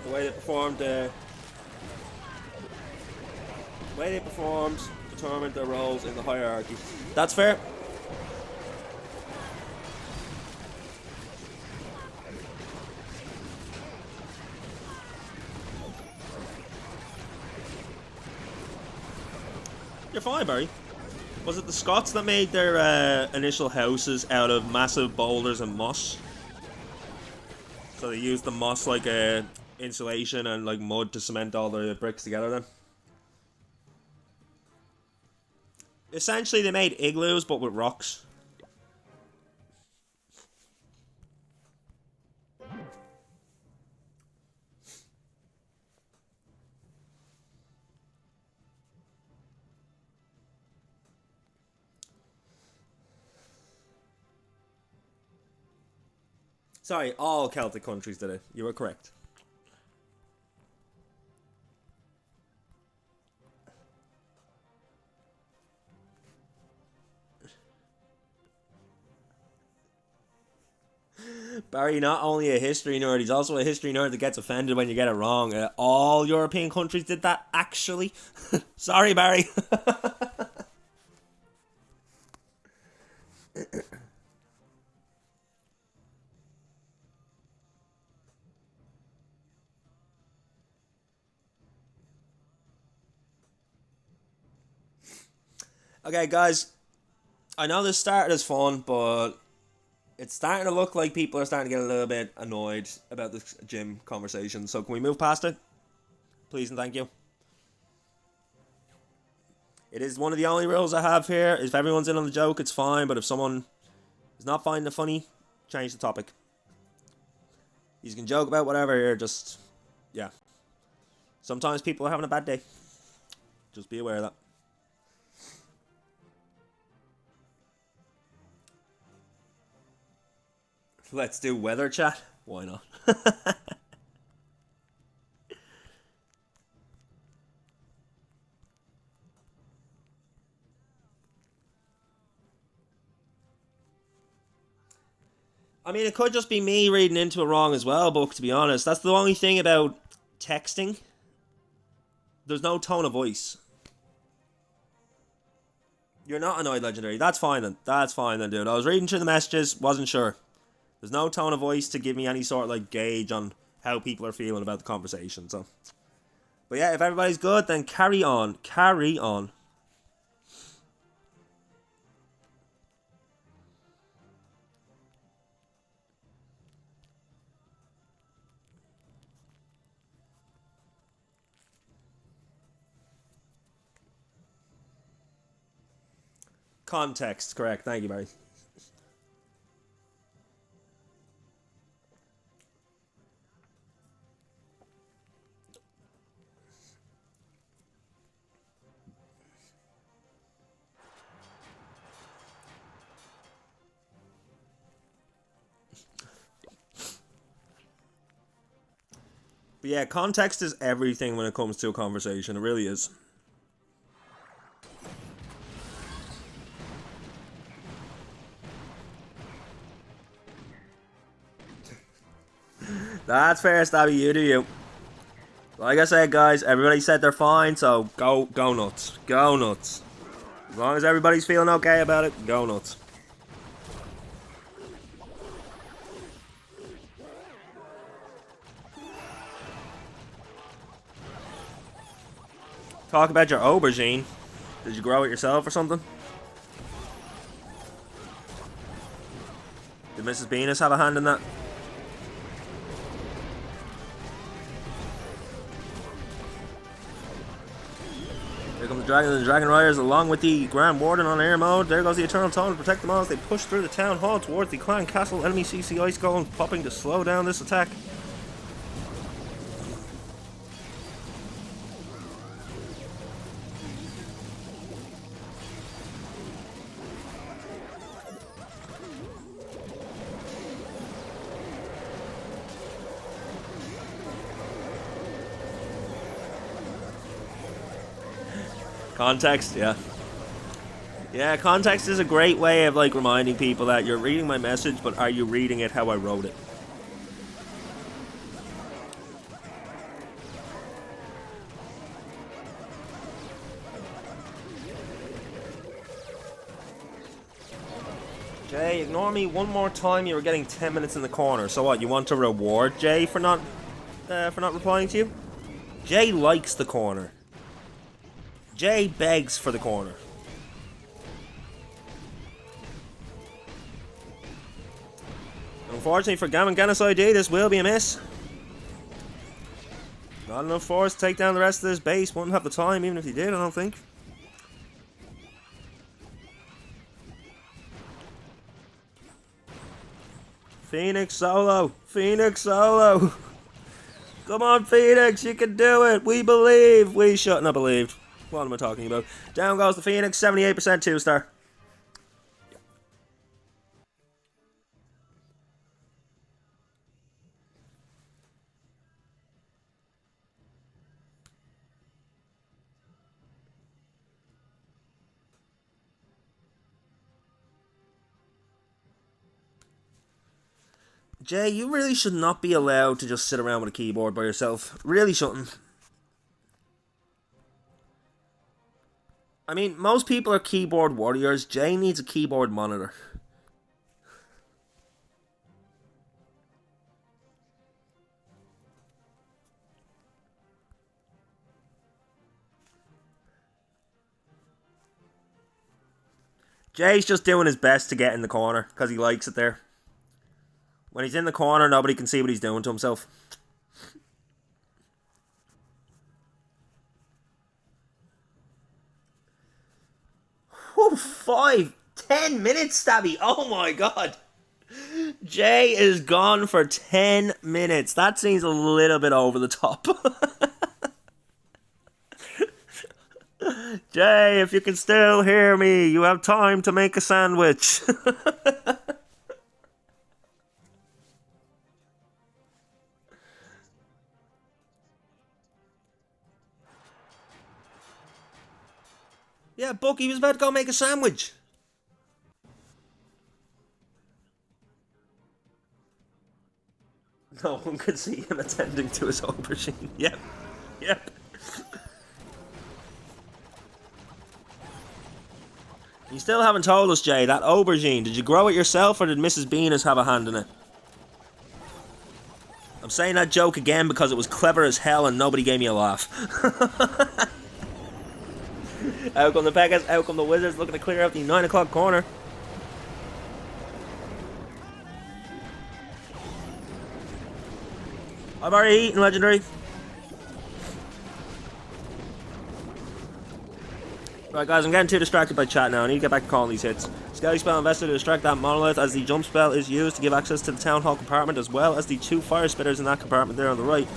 The way they performed determined their roles in the hierarchy. That's fair. You're fine, Barry. Was it the Scots that made their initial houses out of massive boulders and moss? So they used the moss like insulation and like mud to cement all the bricks together then? Essentially they made igloos but with rocks. Sorry, all Celtic countries did it. You were correct. Barry, not only a history nerd, he's also a history nerd that gets offended when you get it wrong. All European countries did that, actually. Sorry, Barry. Okay, guys. I know this started as fun, but it's starting to look like people are starting to get a little bit annoyed about this gym conversation. So can we move past it? Please and thank you. It is one of the only rules I have here. If everyone's in on the joke, it's fine. But if someone is not finding it funny, change the topic. You can joke about whatever here, just... yeah. Sometimes people are having a bad day. Just be aware of that. Let's do weather chat. Why not? I mean, it could just be me reading into it wrong as well, Book, to be honest. That's the only thing about texting. There's no tone of voice. You're not annoyed, Legendary. That's fine then. That's fine then, dude. I was reading through the messages, wasn't sure. There's no tone of voice to give me any sort of like gauge on how people are feeling about the conversation. So, but yeah, if everybody's good, then carry on. Carry on. Context, correct. Thank you, Barry. But yeah, context is everything when it comes to a conversation. It really is. That's fair, Stabby. You do you. Like I said, guys, everybody said they're fine, so go nuts. Go nuts. As long as everybody's feeling okay about it, go nuts. Talk about your aubergine. Did you grow it yourself or something? Did Mrs. Venus have a hand in that? Here come the Dragon and the Dragon Riders along with the Grand Warden on air mode. There goes the Eternal Tone to protect them all as they push through the town hall towards the Clan Castle. Enemy CC Ice Golem popping to slow down this attack. Context, yeah. Yeah, context is a great way of like reminding people that you're reading my message, but are you reading it how I wrote it? Jay, ignore me one more time. You were getting 10 minutes in the corner. So what? You want to reward Jay for not replying to you? Jay likes the corner. Jay begs for the corner. Unfortunately for Gammon Gannis ID, this will be a miss. Not enough force to take down the rest of this base. Wouldn't have the time even if he did, I don't think. Phoenix solo! Phoenix solo! Come on, Phoenix, you can do it! We believe! We shouldn't have believed. What am I talking about? Down goes the Phoenix, 78% 2-star. Jay, you really should not be allowed to just sit around with a keyboard by yourself. Really shouldn't. I mean, most people are keyboard warriors. Jay needs a keyboard monitor. Jay's just doing his best to get in the corner because he likes it there. When he's in the corner, nobody can see what he's doing to himself. Whew, 10 minutes, Stabby. Oh my god. Jay is gone for 10 minutes. That seems a little bit over the top. Jay, if you can still hear me, you have time to make a sandwich. Yeah, Bucky was about to go make a sandwich. No one could see him attending to his aubergine. Yep. Yep. You still haven't told us, Jay, that aubergine, did you grow it yourself or did Mrs. Venus have a hand in it? I'm saying that joke again because it was clever as hell and nobody gave me a laugh. Out come the Pegas, out come the Wizards, looking to clear out the 9 o'clock corner. I've already eaten, Legendary. Right, guys, I'm getting too distracted by chat now. I need to get back to calling these hits. Skelly Spell invested to distract that monolith as the jump spell is used to give access to the Town Hall compartment as well as the 2 fire spitters in that compartment there on the right.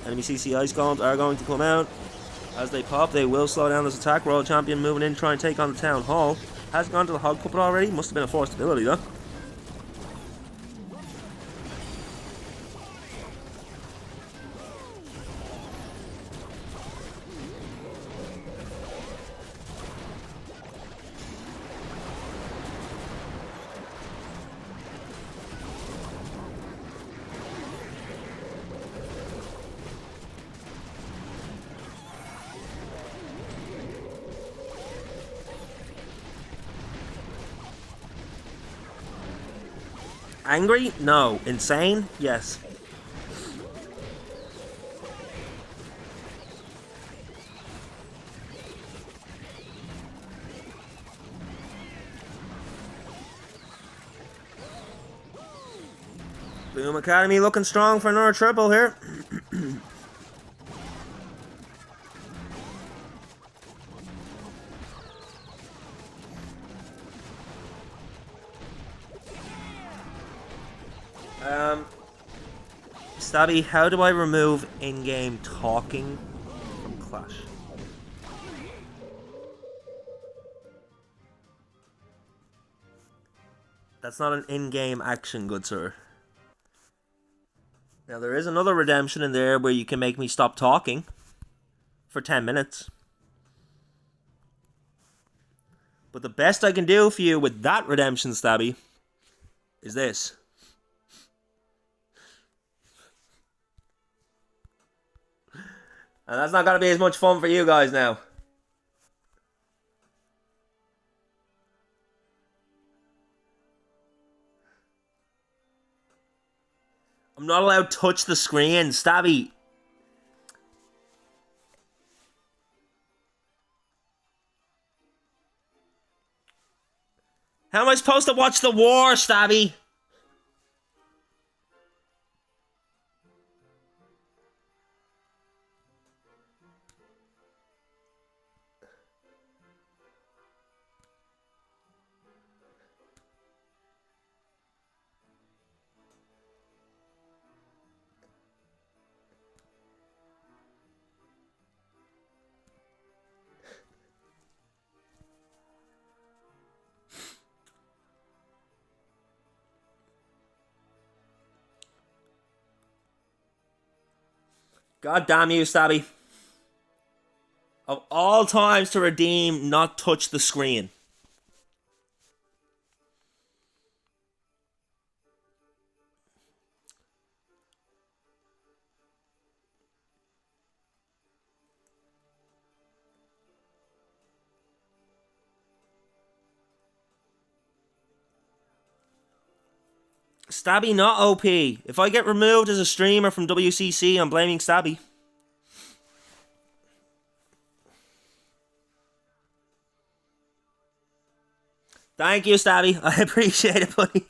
Enemy CC Ice Golems are going to come out. As they pop, they will slow down this attack. Royal Champion moving in, trying to take on the Town Hall. Has gone to the Hog Puppet already. Must have been a forced ability, though. Angry? No. Insane? Yes. Boom Academy looking strong for another triple here. Stabby, how do I remove in-game talking from Clash? That's not an in-game action, good sir. Now, there is another redemption in there where you can make me stop talking for 10 minutes. But the best I can do for you with that redemption, Stabby, is this. And that's not going to be as much fun for you guys now. I'm not allowed to touch the screen, Stabby. How am I supposed to watch the war, Stabby? God damn you, Stabby. Of all times to redeem, not touch the screen. Stabby not OP. If I get removed as a streamer from WCC, I'm blaming Stabby. Thank you, Stabby. I appreciate it, buddy.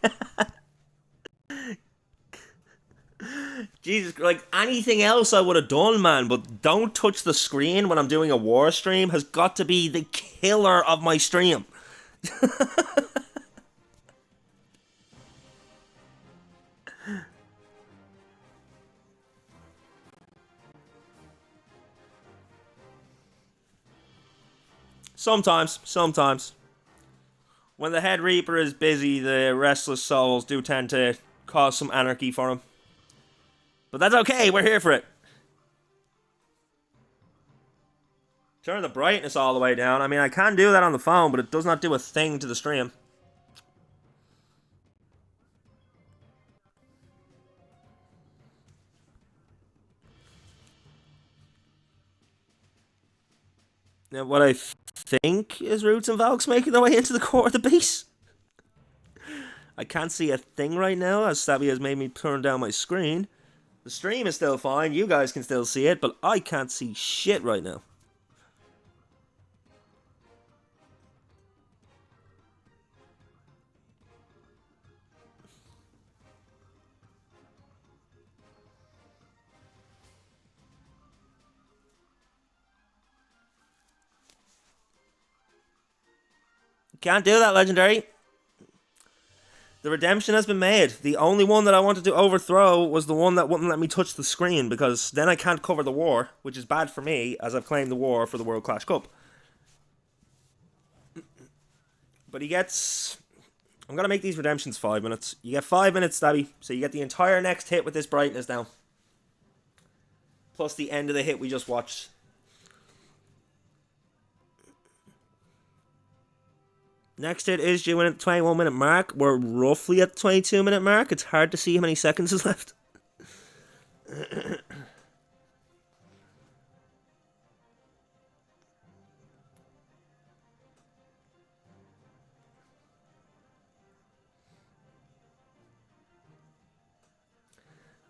Jesus, like anything else I would have done, man, but don't touch the screen when I'm doing a war stream has got to be the killer of my stream. Sometimes. When the head reaper is busy, the restless souls do tend to cause some anarchy for him. But that's okay, we're here for it. Turn the brightness all the way down. I mean, I can do that on the phone, but it does not do a thing to the stream. Now, what I think is Roots and Valks making their way into the core of the base. I can't see a thing right now, as Stabby has made me turn down my screen. The stream is still fine, you guys can still see it, but I can't see shit right now. Can't do that, Legendary. The redemption has been made. The only one that I wanted to overthrow was the one that wouldn't let me touch the screen, because then I can't cover the war, which is bad for me, as I've claimed the war for the World Clash Cup. But he gets... I'm going to make these redemptions 5 minutes. You get 5 minutes, Stabby, so you get the entire next hit with this brightness now. Plus the end of the hit we just watched. Next hit is due in at the 21 minute mark. We're roughly at the 22 minute mark. It's hard to see how many seconds is left.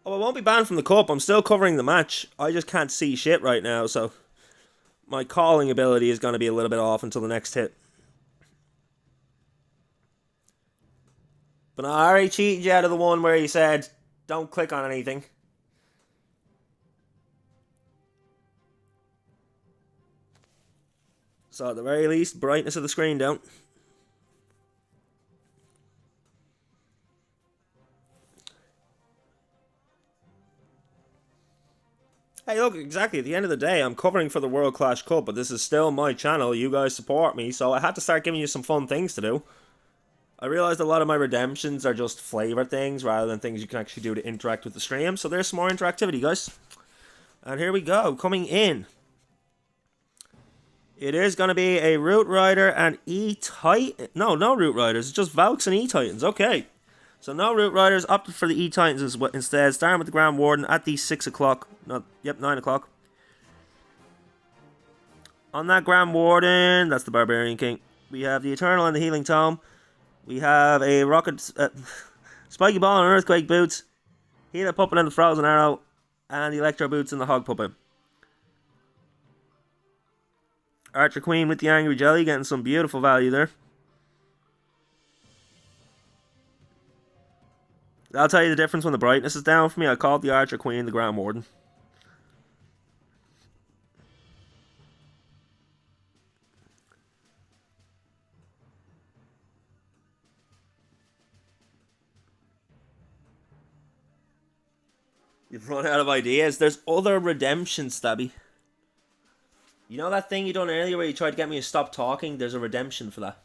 Oh, I won't be banned from the cup. I'm still covering the match. I just can't see shit right now, so my calling ability is going to be a little bit off until the next hit. But I already cheated you out of the one where he said, don't click on anything. So at the very least, brightness of the screen down. Hey, look, exactly, at the end of the day, I'm covering for the World Clash Cup, but this is still my channel. You guys support me, so I had to start giving you some fun things to do. I realized a lot of my redemptions are just flavor things rather than things you can actually do to interact with the stream. So there's some more interactivity, guys. And here we go, coming in. It is going to be a Root Rider and E-Titan. No Root Riders, it's just Valks and E-Titans. Okay. So no Root Riders, opted for the E-Titans instead. Starting with the Grand Warden at the 6 o'clock. No, yep, 9 o'clock. On that Grand Warden, that's the Barbarian King. We have the Eternal and the Healing Tome. We have a Rocket, Spiky Ball and Earthquake Boots. Healer Puppet and the Frozen Arrow. And the Electro Boots and the Hog Puppet. Archer Queen with the Angry Jelly, getting some beautiful value there. I'll tell you the difference when the brightness is down for me. I called the Archer Queen the Grand Warden. You've run out of ideas. There's other redemption, Stabby. You know that thing you done earlier where you tried to get me to stop talking? There's a redemption for that.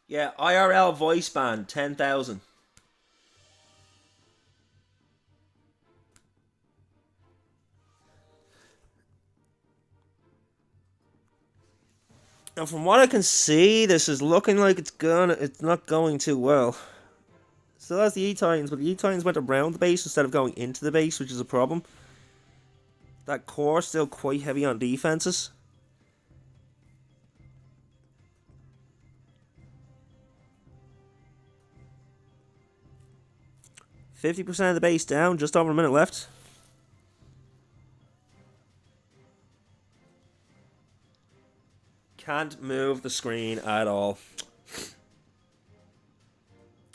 Yeah, IRL voice band, 10,000. Now, from what I can see, this is looking like it's not going too well. Still has the E-Titans, but the E-Titans went around the base instead of going into the base, which is a problem. That core still quite heavy on defenses. %50 of the base down, just over a minute left. Can't move the screen at all.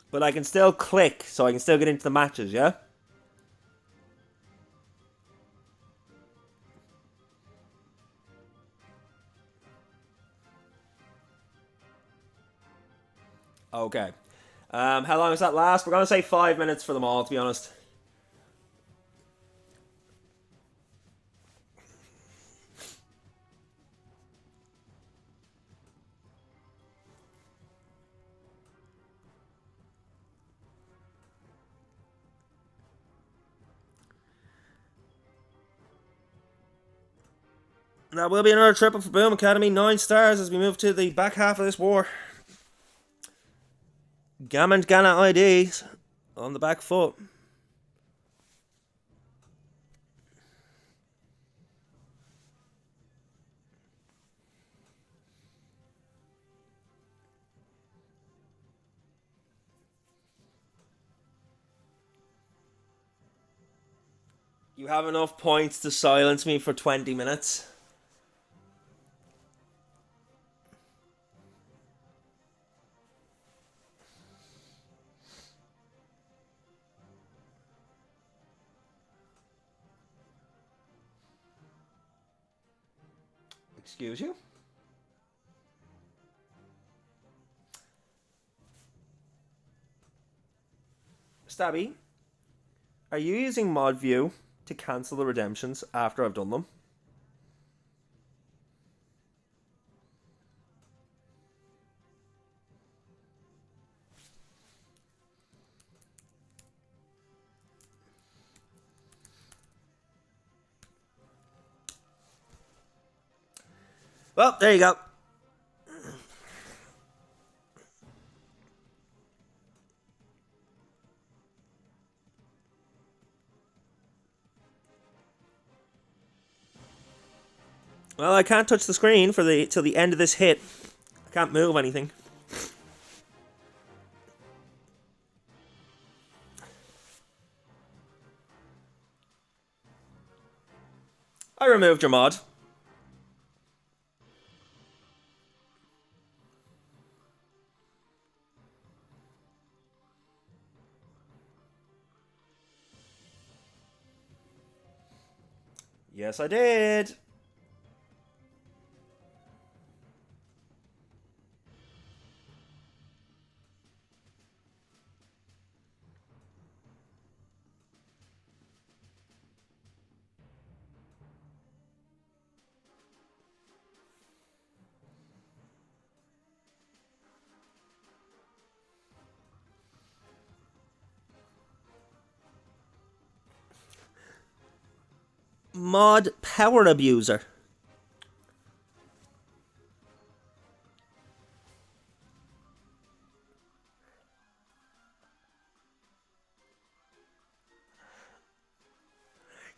But I can still click, so I can still get into the matches, yeah? Okay. How long does that last? We're going to say 5 minutes for them all, to be honest. That will be another triple for Boom Academy. 9 stars as we move to the back half of this war. Gammon Ghana IDs on the back foot. You have enough points to silence me for 20 minutes. Excuse you? Stabby, are you using Mod View to cancel the redemptions after I've done them? Well, there you go. Well, I can't touch the screen for till the end of this hit. I can't move anything. I removed your mod. Yes, I did. Mod power abuser.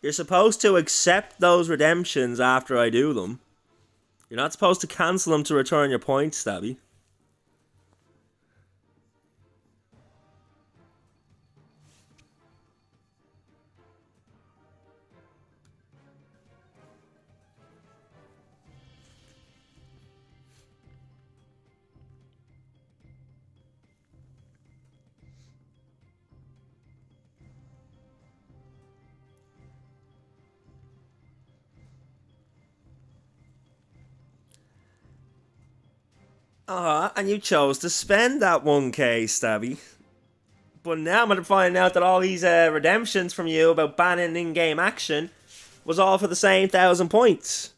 You're supposed to accept those redemptions after I do them. You're not supposed to cancel them to return your points, Stabby. And you chose to spend that 1k, Stabby. But now I'm going to find out that all these redemptions from you about banning in-game action was all for the same 1,000 points.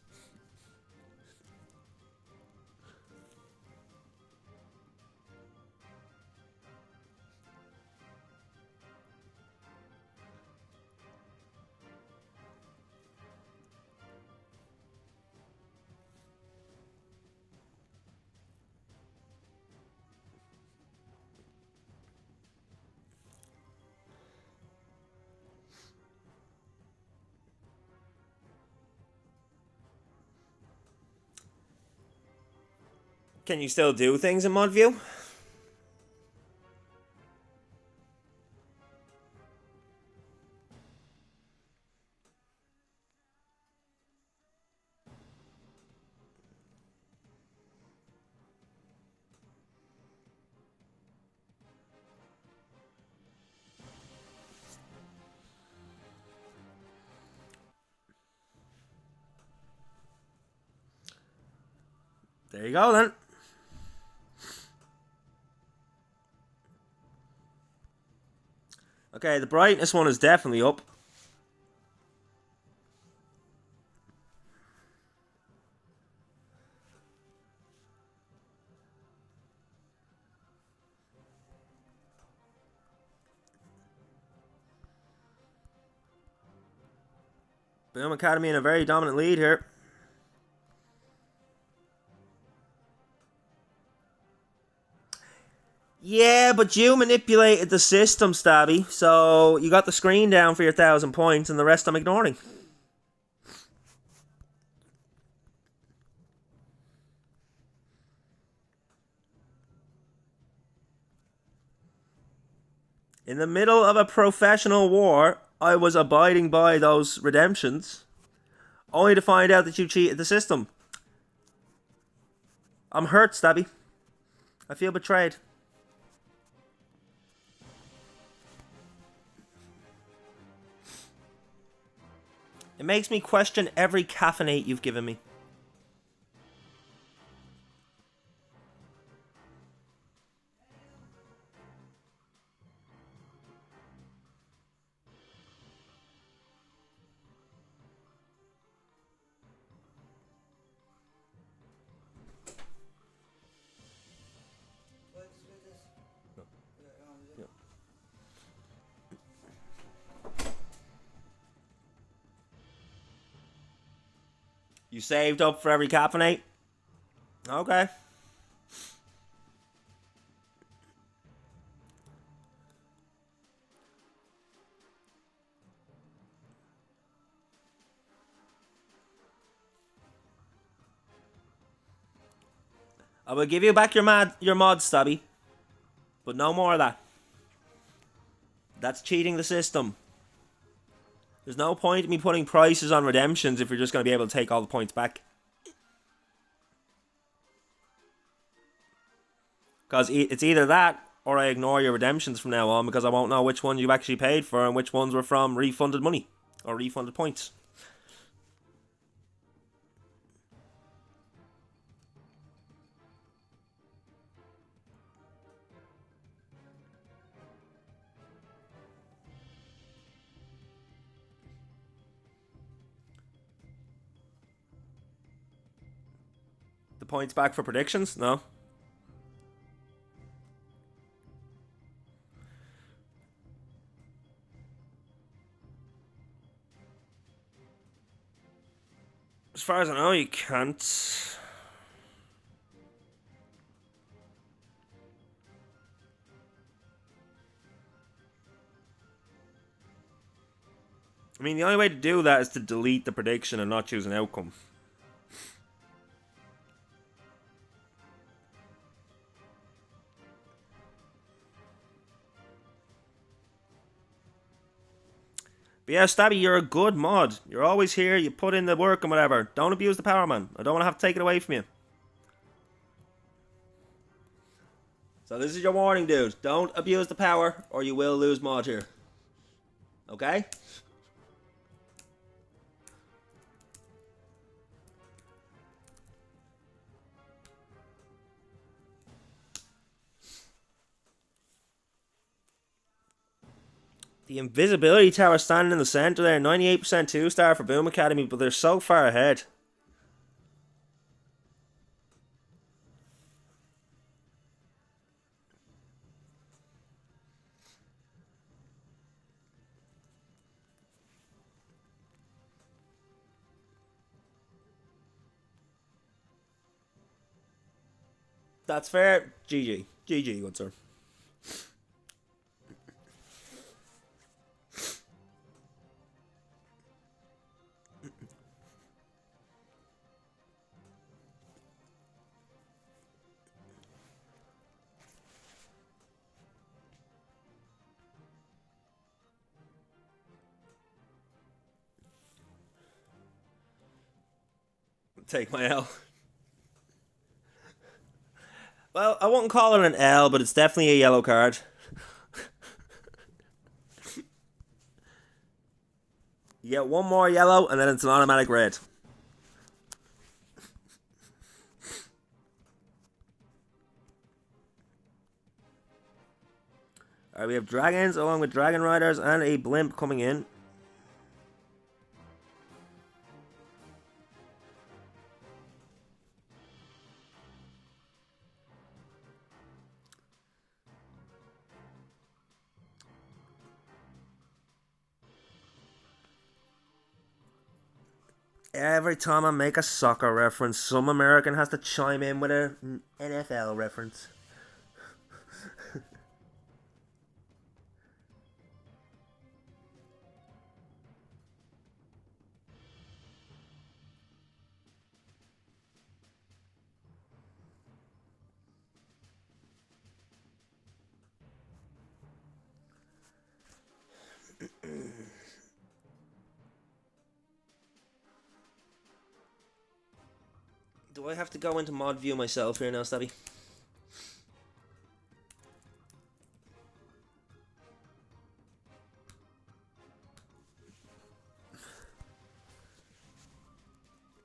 Can you still do things in ModView? There you go then. Okay, the brightness one is definitely up. Boom Academy in a very dominant lead here. Yeah, but you manipulated the system, Stabby. So you got the screen down for your 1,000 points, and the rest I'm ignoring. In the middle of a professional war, I was abiding by those redemptions, only to find out that you cheated the system. I'm hurt, Stabby. I feel betrayed. It makes me question every caffeinate you've given me. You saved up for every caffeinate? Okay. I will give you back your mod, Stabby. But no more of that. That's cheating the system. There's no point in me putting prices on redemptions if you're just going to be able to take all the points back. Because it's either that or I ignore your redemptions from now on because I won't know which ones you actually paid for and which ones were from refunded money or refunded points. The points back for predictions? No. As far as I know, you can't. I mean, the only way to do that is to delete the prediction and not choose an outcome. But yeah, Stabby, you're a good mod. You're always here, you put in the work and whatever. Don't abuse the power, man. I don't want to have to take it away from you. So this is your warning, dude. Don't abuse the power or you will lose mod here. Okay? The invisibility tower standing in the center there, 98% 2-star for Boom Academy, but they're so far ahead. That's fair. GG. GG, good sir. Take my L. Well, I wouldn't call it an L, but it's definitely a yellow card. You get one more yellow, and then it's an automatic red. Alright, we have dragons along with dragon riders and a blimp coming in. Every time I make a soccer reference, some American has to chime in with an NFL reference. Do I have to go into mod view myself here now, Stabby?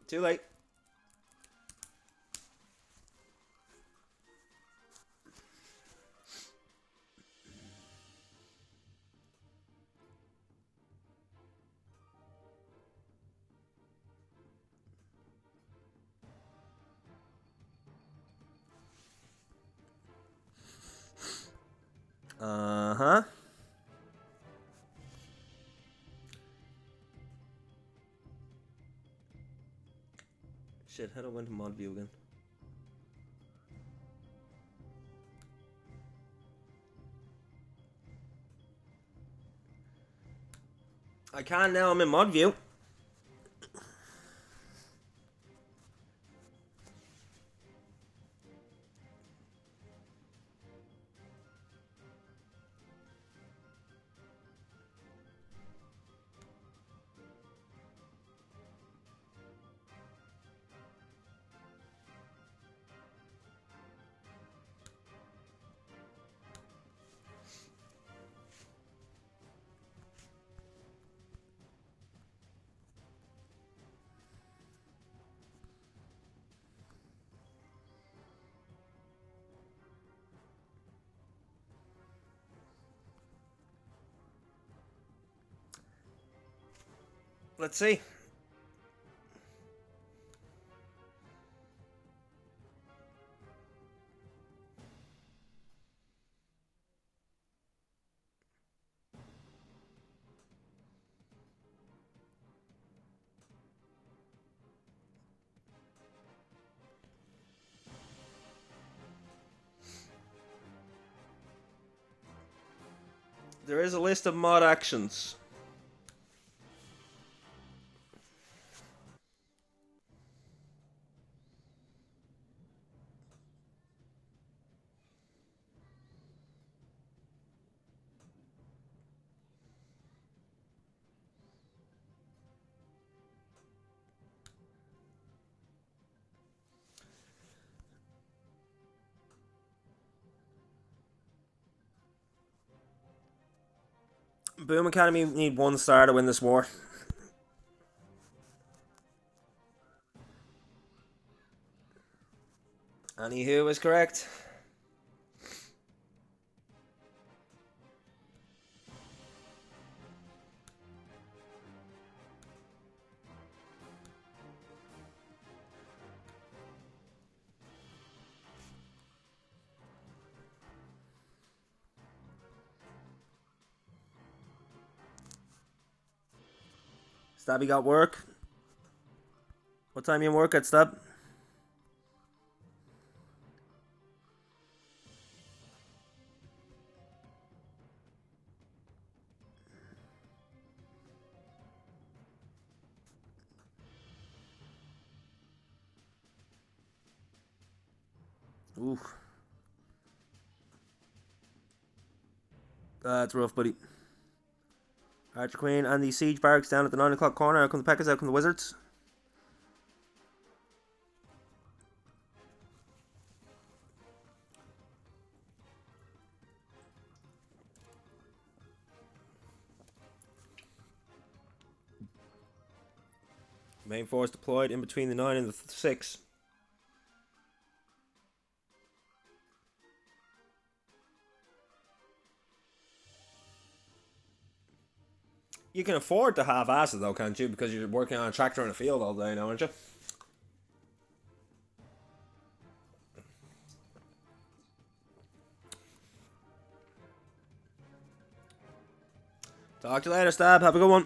Too late. Uh-huh. Shit, how do I go into mod view again? I can now, I'm in mod view. Let's see. There is a list of mod actions. Boom Academy need 1 star to win this war. Anywho is correct. Stabby got work. What time you work at Stab? Oof. That's rough, buddy. Archer Queen and the Siege Barracks down at the 9 o'clock corner. Out come the Packers, out come the Wizards. Main force deployed in between the 9 and the 6. You can afford to half-ass it though, can't you? Because you're working on a tractor in a field all day now, aren't you? Talk to you later, Stab. Have a good one.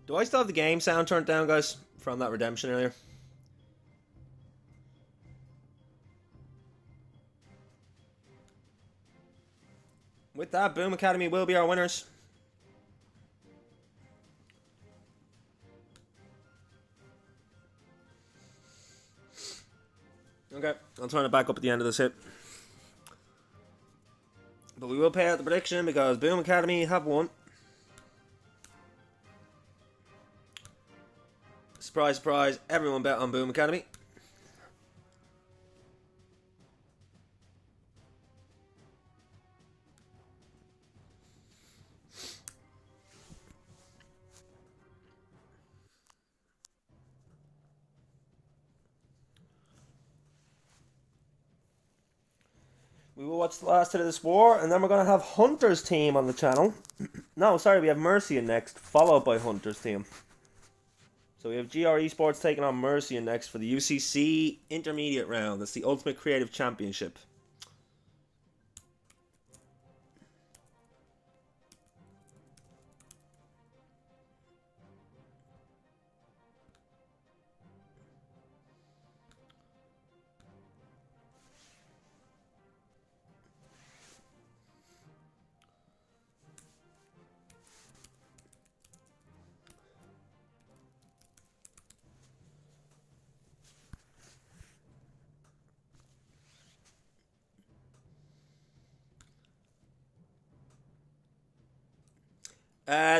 Do I still have the game sound turned down, guys? From that redemption earlier? With that, Boom Academy will be our winners. Okay, I'll turn it back up at the end of this hit. But we will pay out the prediction because Boom Academy have won. Surprise, surprise, everyone bet on Boom Academy. We will watch the last hit of this war, and then we're going to have Hunter's team on the channel. No, sorry, we have Mercian next, followed by Hunter's team. So we have GR Esports taking on Mercian next for the UCC Intermediate Round. That's the Ultimate Creative Championship.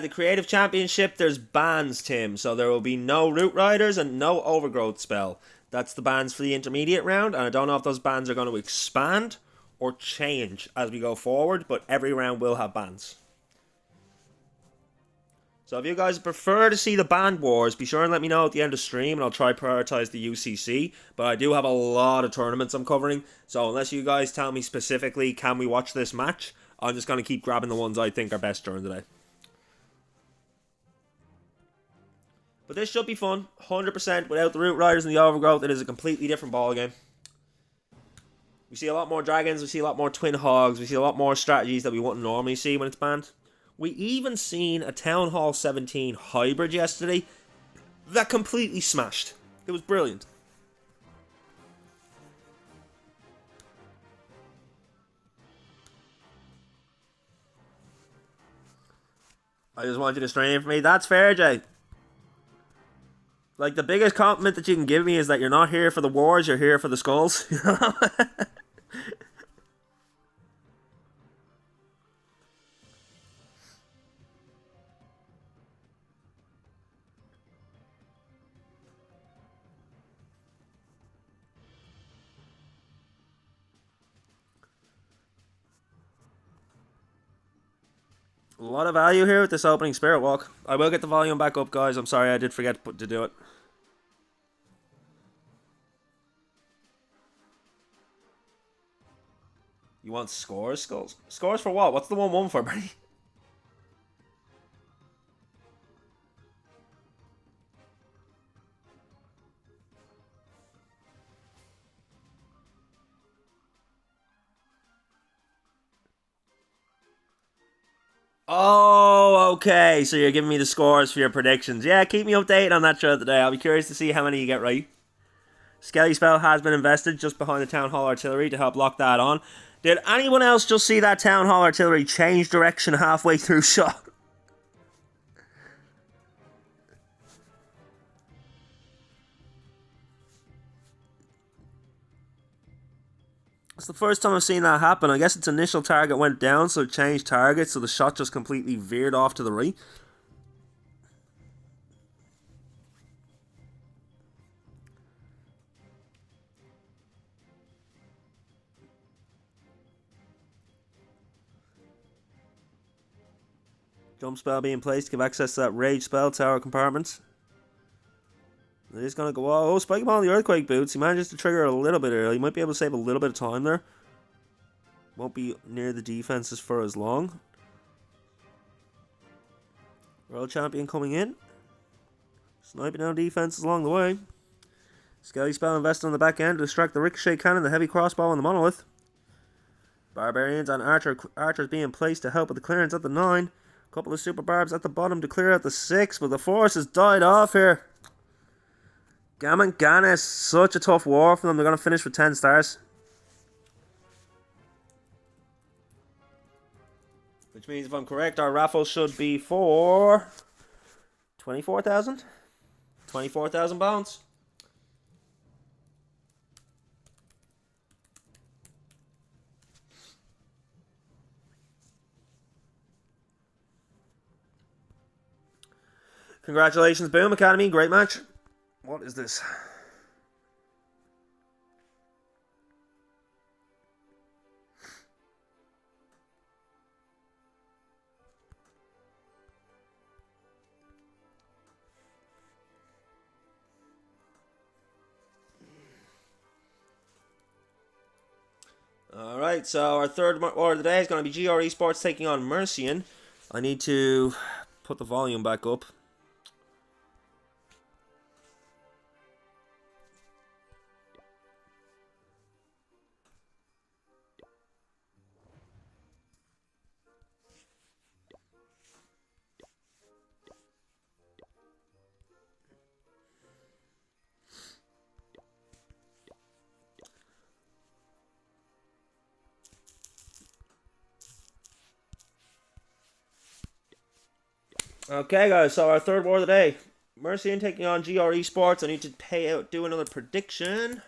The Creative Championship, there's bans, Tim. So there will be no Root Riders and no Overgrowth Spell. That's the bans for the Intermediate Round. And I don't know if those bans are going to expand or change as we go forward. But every round will have bans. So if you guys prefer to see the Band Wars, be sure and let me know at the end of stream, and I'll try prioritize the UCC. But I do have a lot of tournaments I'm covering, so unless you guys tell me specifically, can we watch this match, I'm just going to keep grabbing the ones I think are best during the day. But this should be fun, 100%. Without the Root Riders and the Overgrowth, it is a completely different ballgame. We see a lot more dragons, we see a lot more twin hogs, we see a lot more strategies that we wouldn't normally see when it's banned. We even seen a Town Hall 17 hybrid yesterday that completely smashed. It was brilliant. I just want you to stream for me. That's fair, Jay. Like, the biggest compliment that you can give me is that you're not here for the wars, you're here for the skulls. A lot of value here with this opening Spirit Walk. I will get the volume back up, guys. I'm sorry I did forget to do it. You want scores? Skulls? Scores for what? What's the 1-1 for, Bernie? Oh, okay. So you're giving me the scores for your predictions. Yeah, keep me updated on that throughout the day. I'll be curious to see how many you get right. Skelly Spell has been invested just behind the Town Hall Artillery to help lock that on. Did anyone else just see that Town Hall Artillery change direction halfway through shot? It's the first time I've seen that happen. I guess its initial target went down, so it changed target, so the shot just completely veered off to the right. Jump spell being placed to give access to that rage spell tower compartment. It is going to go. Oh, Spike him on the Earthquake Boots. He manages to trigger a little bit early. He might be able to save a little bit of time there. Won't be near the defenses for as long. World Champion coming in. Sniping down defenses along the way. Skelly Spell invested on the back end to distract the Ricochet Cannon, the Heavy Crossbow, and the Monolith. Barbarians and Archers being placed to help with the clearance at the 9. A couple of Super Barbs at the bottom to clear out the 6, but the Force has died off here. Gammon Ganis, such a tough war for them. They're going to finish with 10 stars. Which means, if I'm correct, our raffle should be for 24,000? 24,000 pounds. Congratulations, Boom Academy. Great match. What is this? Alright, so our third order of the day is going to be GR Esports taking on Mercian. I need to put the volume back up. Okay, guys, so our third war of the day. Mercian taking on GR Esports. I need to do another prediction.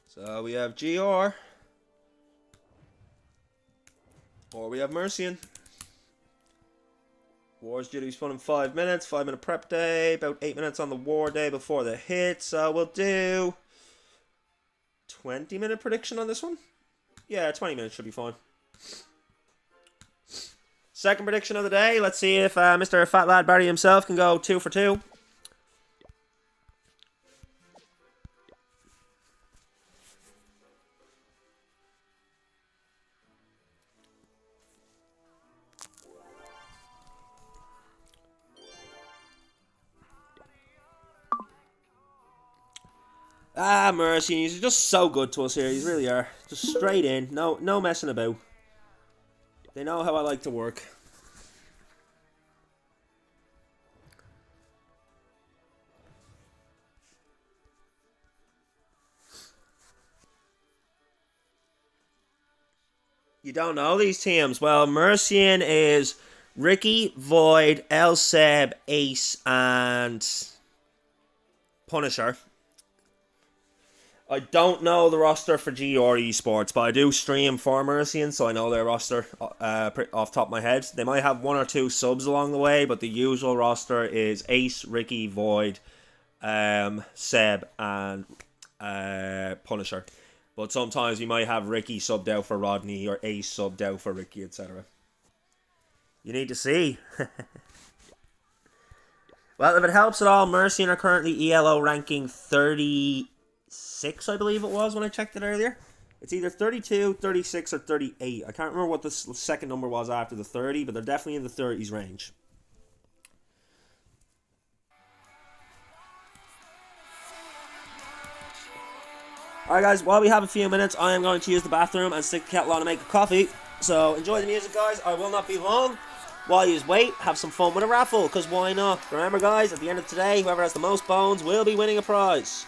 So we have GR Or we have Mercian. Wars due to be spun in 5 minutes. 5-minute prep day. About 8 minutes on the war day before the hit. So we'll do 20-minute prediction on this one. Yeah, 20 minutes should be fine. Second prediction of the day. Let's see if Mr. Fat Lad Barry himself can go 2 for 2. Mercy, he's just so good to us here. He's really are. Just straight in. No messing about. They know how I like to work. You don't know these teams? Well, Mercian is Ricky, Void, El Seb, Ace, and Punisher. I don't know the roster for GR Esports, but I do stream for Mercian, so I know their roster off the top of my head. They might have 1 or 2 subs along the way, but the usual roster is Ace, Ricky, Void, Seb, and Punisher. But sometimes we might have Ricky subbed out for Rodney or Ace subbed out for Ricky, etc. You need to see. Well, if it helps at all, Mercian are currently ELO ranking 36, I believe it was when I checked it earlier. It's either 32, 36, or 38. I can't remember what the second number was after the 30, but they're definitely in the 30s range. Alright guys, while we have a few minutes, I am going to use the bathroom and stick the kettle on to make a coffee. So enjoy the music guys, I will not be long. While you wait, have some fun with a raffle, because why not? Remember guys, at the end of today, whoever has the most bones will be winning a prize.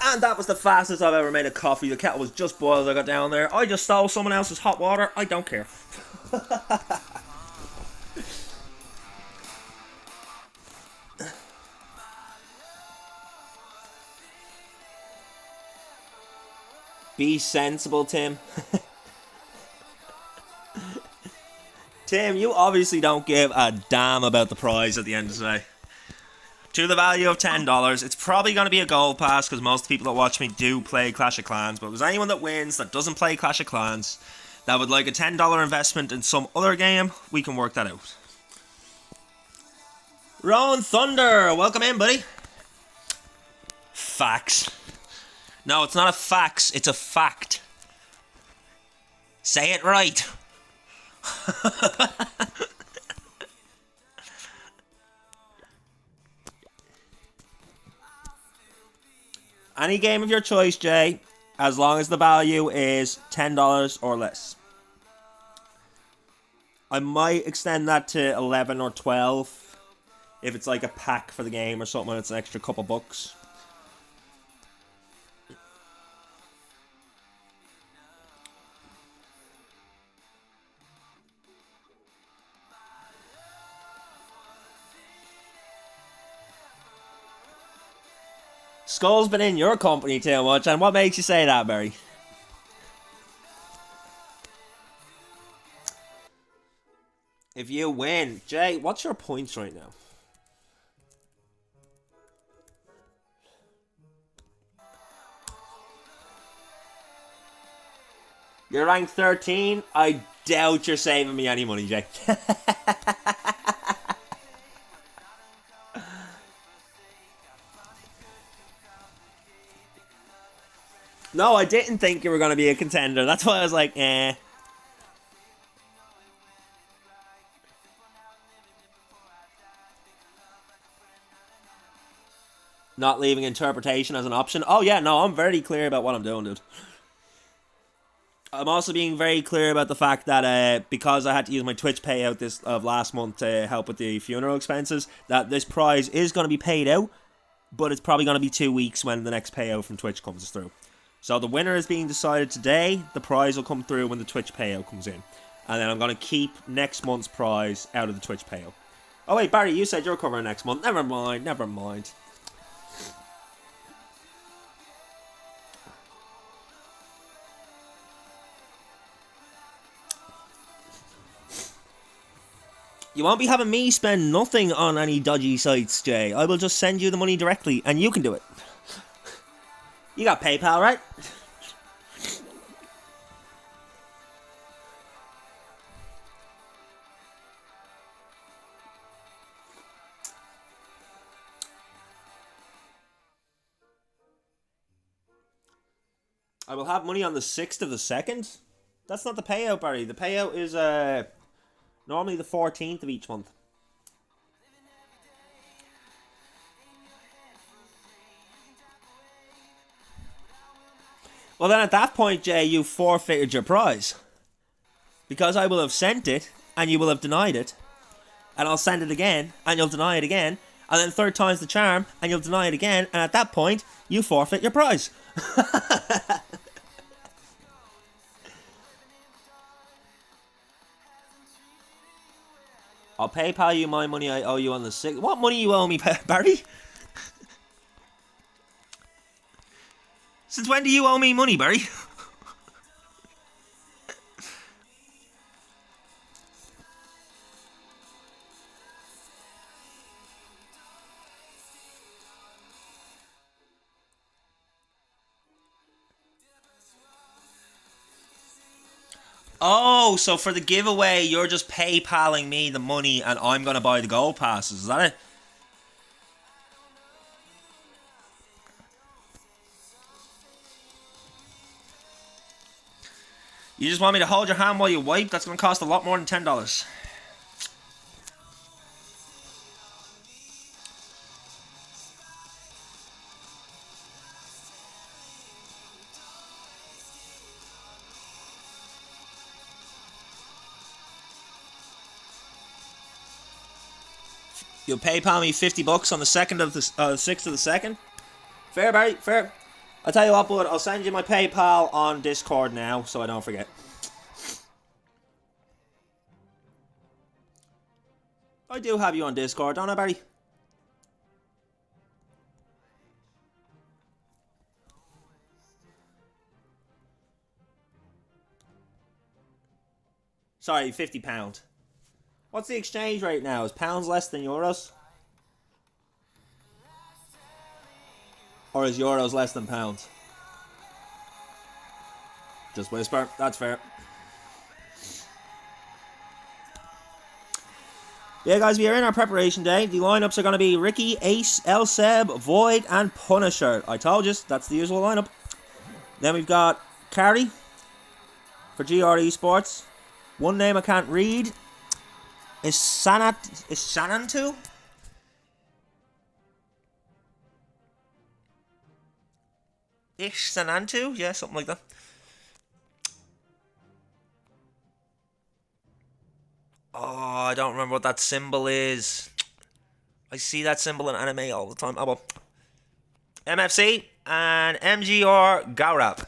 And that was the fastest I've ever made a coffee. The kettle was just boiled as I got down there. I just stole someone else's hot water. I don't care. Be sensible, Tim. Tim, you obviously don't give a damn about the prize at the end of the day. To the value of $10, it's probably going to be a gold pass because most people that watch me do play Clash of Clans. But if there's anyone that wins that doesn't play Clash of Clans that would like a $10 investment in some other game, we can work that out. Rowan Thunder, welcome in, buddy. Fax. No, it's not a fax, it's a fact. Say it right. Any game of your choice, Jay, as long as the value is $10 or less. I might extend that to 11 or 12 if it's like a pack for the game or something and it's an extra couple bucks. Skull's been in your company too much, and what makes you say that, Barry? If you win, Jay, what's your points right now? You're ranked 13. I doubt you're saving me any money, Jay. No, I didn't think you were going to be a contender. That's why I was like, eh. Not leaving interpretation as an option. Oh, yeah, no, I'm very clear about what I'm doing, dude. I'm also being very clear about the fact that because I had to use my Twitch payout of last month to help with the funeral expenses, that this prize is going to be paid out, but it's probably going to be 2 weeks when the next payout from Twitch comes through. So the winner is being decided today. The prize will come through when the Twitch payout comes in. And then I'm going to keep next month's prize out of the Twitch payout. Oh wait, Barry, you said you're covering next month. Never mind, never mind. You won't be having me spend nothing on any dodgy sites, Jay. I will just send you the money directly, and you can do it. You got PayPal, right? I will have money on the 6th of the 2nd. That's not the payout, Barry. The payout is normally the 14th of each month. Well, then at that point, Jay, you forfeited your prize. Because I will have sent it, and you will have denied it. And I'll send it again, and you'll deny it again. And then third time's the charm, and you'll deny it again. And at that point, you forfeit your prize. I'll PayPal you my money I owe you on the 6th. What money you owe me, Barry? Since when do you owe me money, Barry? Oh, so for the giveaway, you're just PayPaling me the money and I'm going to buy the gold passes. Is that it? You just want me to hold your hand while you wipe? That's going to cost a lot more than $10. You'll PayPal me $50 on the 2nd of the 6th of the 2nd. Fair, Barry, fair. I'll tell you what, bud. I'll send you my PayPal on Discord now, so I don't forget. I do have you on Discord, don't I, Barry? Sorry, £50. What's the exchange rate now? Is pounds less than euros? Or is euros less than pounds? Just whisper. That's fair. Yeah, guys, we are in our preparation day. The lineups are going to be Ricky, Ace, El Seb, Void, and Punisher. I told you, that's the usual lineup. Then we've got Carry for GR Esports. One name I can't read. Is Sanantu? Ish Sanantu? Yeah, something like that. Oh, I don't remember what that symbol is. I see that symbol in anime all the time. Oh well. MFC and MGR Gaurab.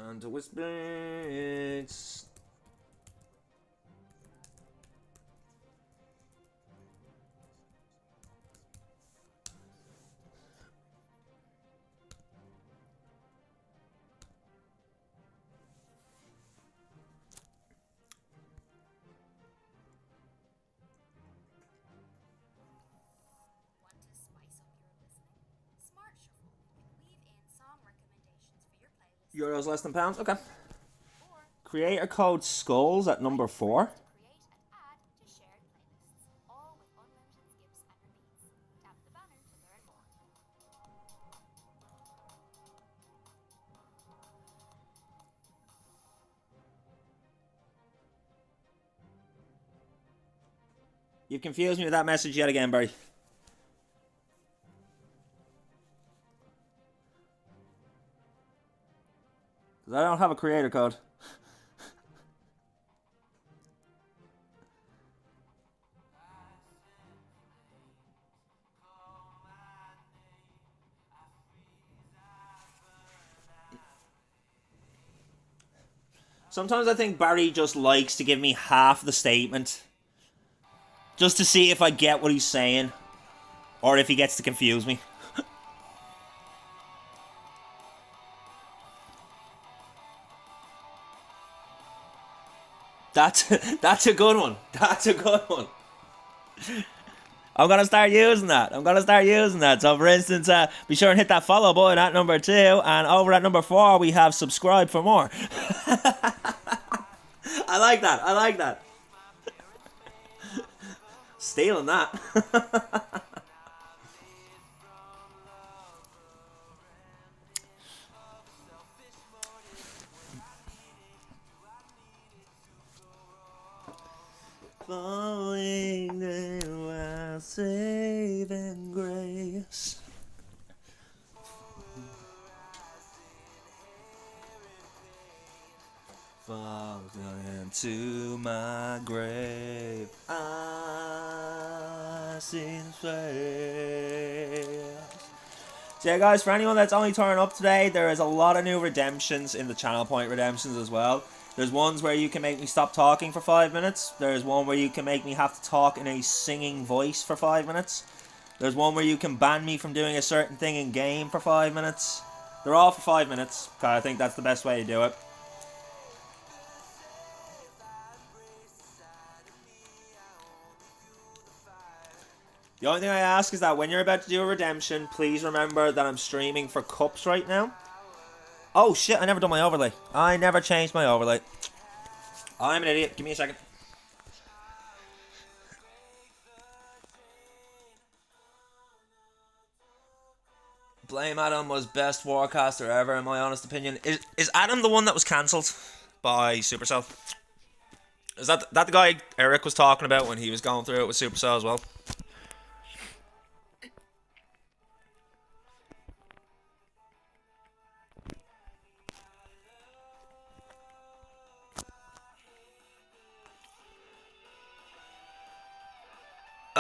And whisper. Euros less than pounds? Okay. Creator code Skulls at number 4. You've confused me with that message yet again, Barry. Because I don't have a creator code. Sometimes I think Barry just likes to give me half the statement. Just to see if I get what he's saying. Or if he gets to confuse me. That's a good one. That's a good one. I'm going to start using that. So, for instance, be sure and hit that follow button at number 2. And over at number 4, we have subscribe for more. I like that. Stealing that. Falling in my saving grace. Falling into my grave. I see the face. So yeah, guys, for anyone that's only turning up today, there is a lot of new redemptions in the channel point redemptions as well. There's ones where you can make me stop talking for 5 minutes. There's one where you can make me have to talk in a singing voice for 5 minutes. There's one where you can ban me from doing a certain thing in game for 5 minutes. They're all for 5 minutes. I think that's the best way to do it. The only thing I ask is that when you're about to do a redemption, please remember that I'm streaming for cups right now. Oh shit, I never done my overlay. I never changed my overlay. I'm an idiot. Give me a second. Blame Adam was best Warcaster ever, in my honest opinion. Is Adam the one that was cancelled by Supercell? Is that the guy Eric was talking about when he was going through it with Supercell as well?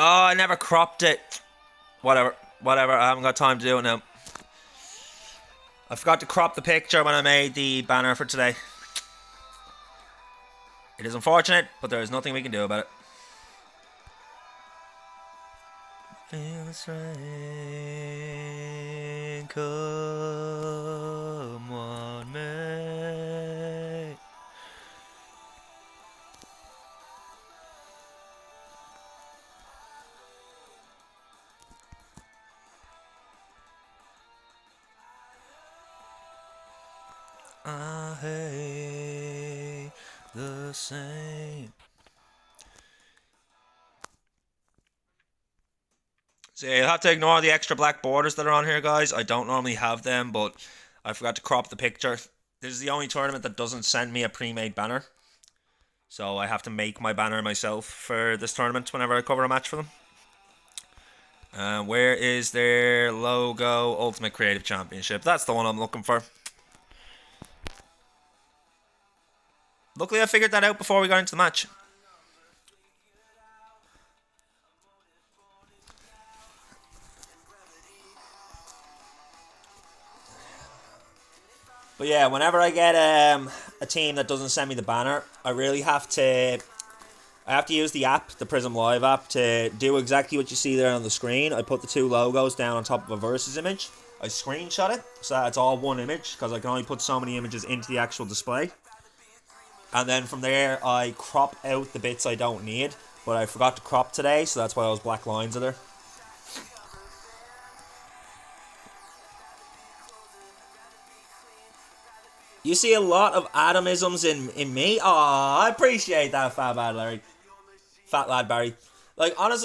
Oh, I never cropped it. Whatever, I haven't got time to do it now. I forgot to crop the picture when I made the banner for today. It is unfortunate, but there is nothing we can do about it. Feel this rain come on me. I hate the same. So yeah, you'll have to ignore the extra black borders that are on here, guys. I don't normally have them, but I forgot to crop the picture. This is the only tournament that doesn't send me a pre-made banner. So I have to make my banner myself for this tournament whenever I cover a match for them. Where is their logo? Ultimate Creative Championship. That's the one I'm looking for. Luckily I figured that out before we got into the match. But yeah, whenever I get a team that doesn't send me the banner, I really have to use the app, the Prism Live app, to do exactly what you see there on the screen. I put the two logos down on top of a versus image. I screenshot it so that it's all one image because I can only put so many images into the actual display. And then from there, I crop out the bits I don't need. But I forgot to crop today, so that's why those black lines are there. You see a lot of atomisms in me. Aw, I appreciate that, Fat Lad Larry. Fat Lad Barry. Like, honestly,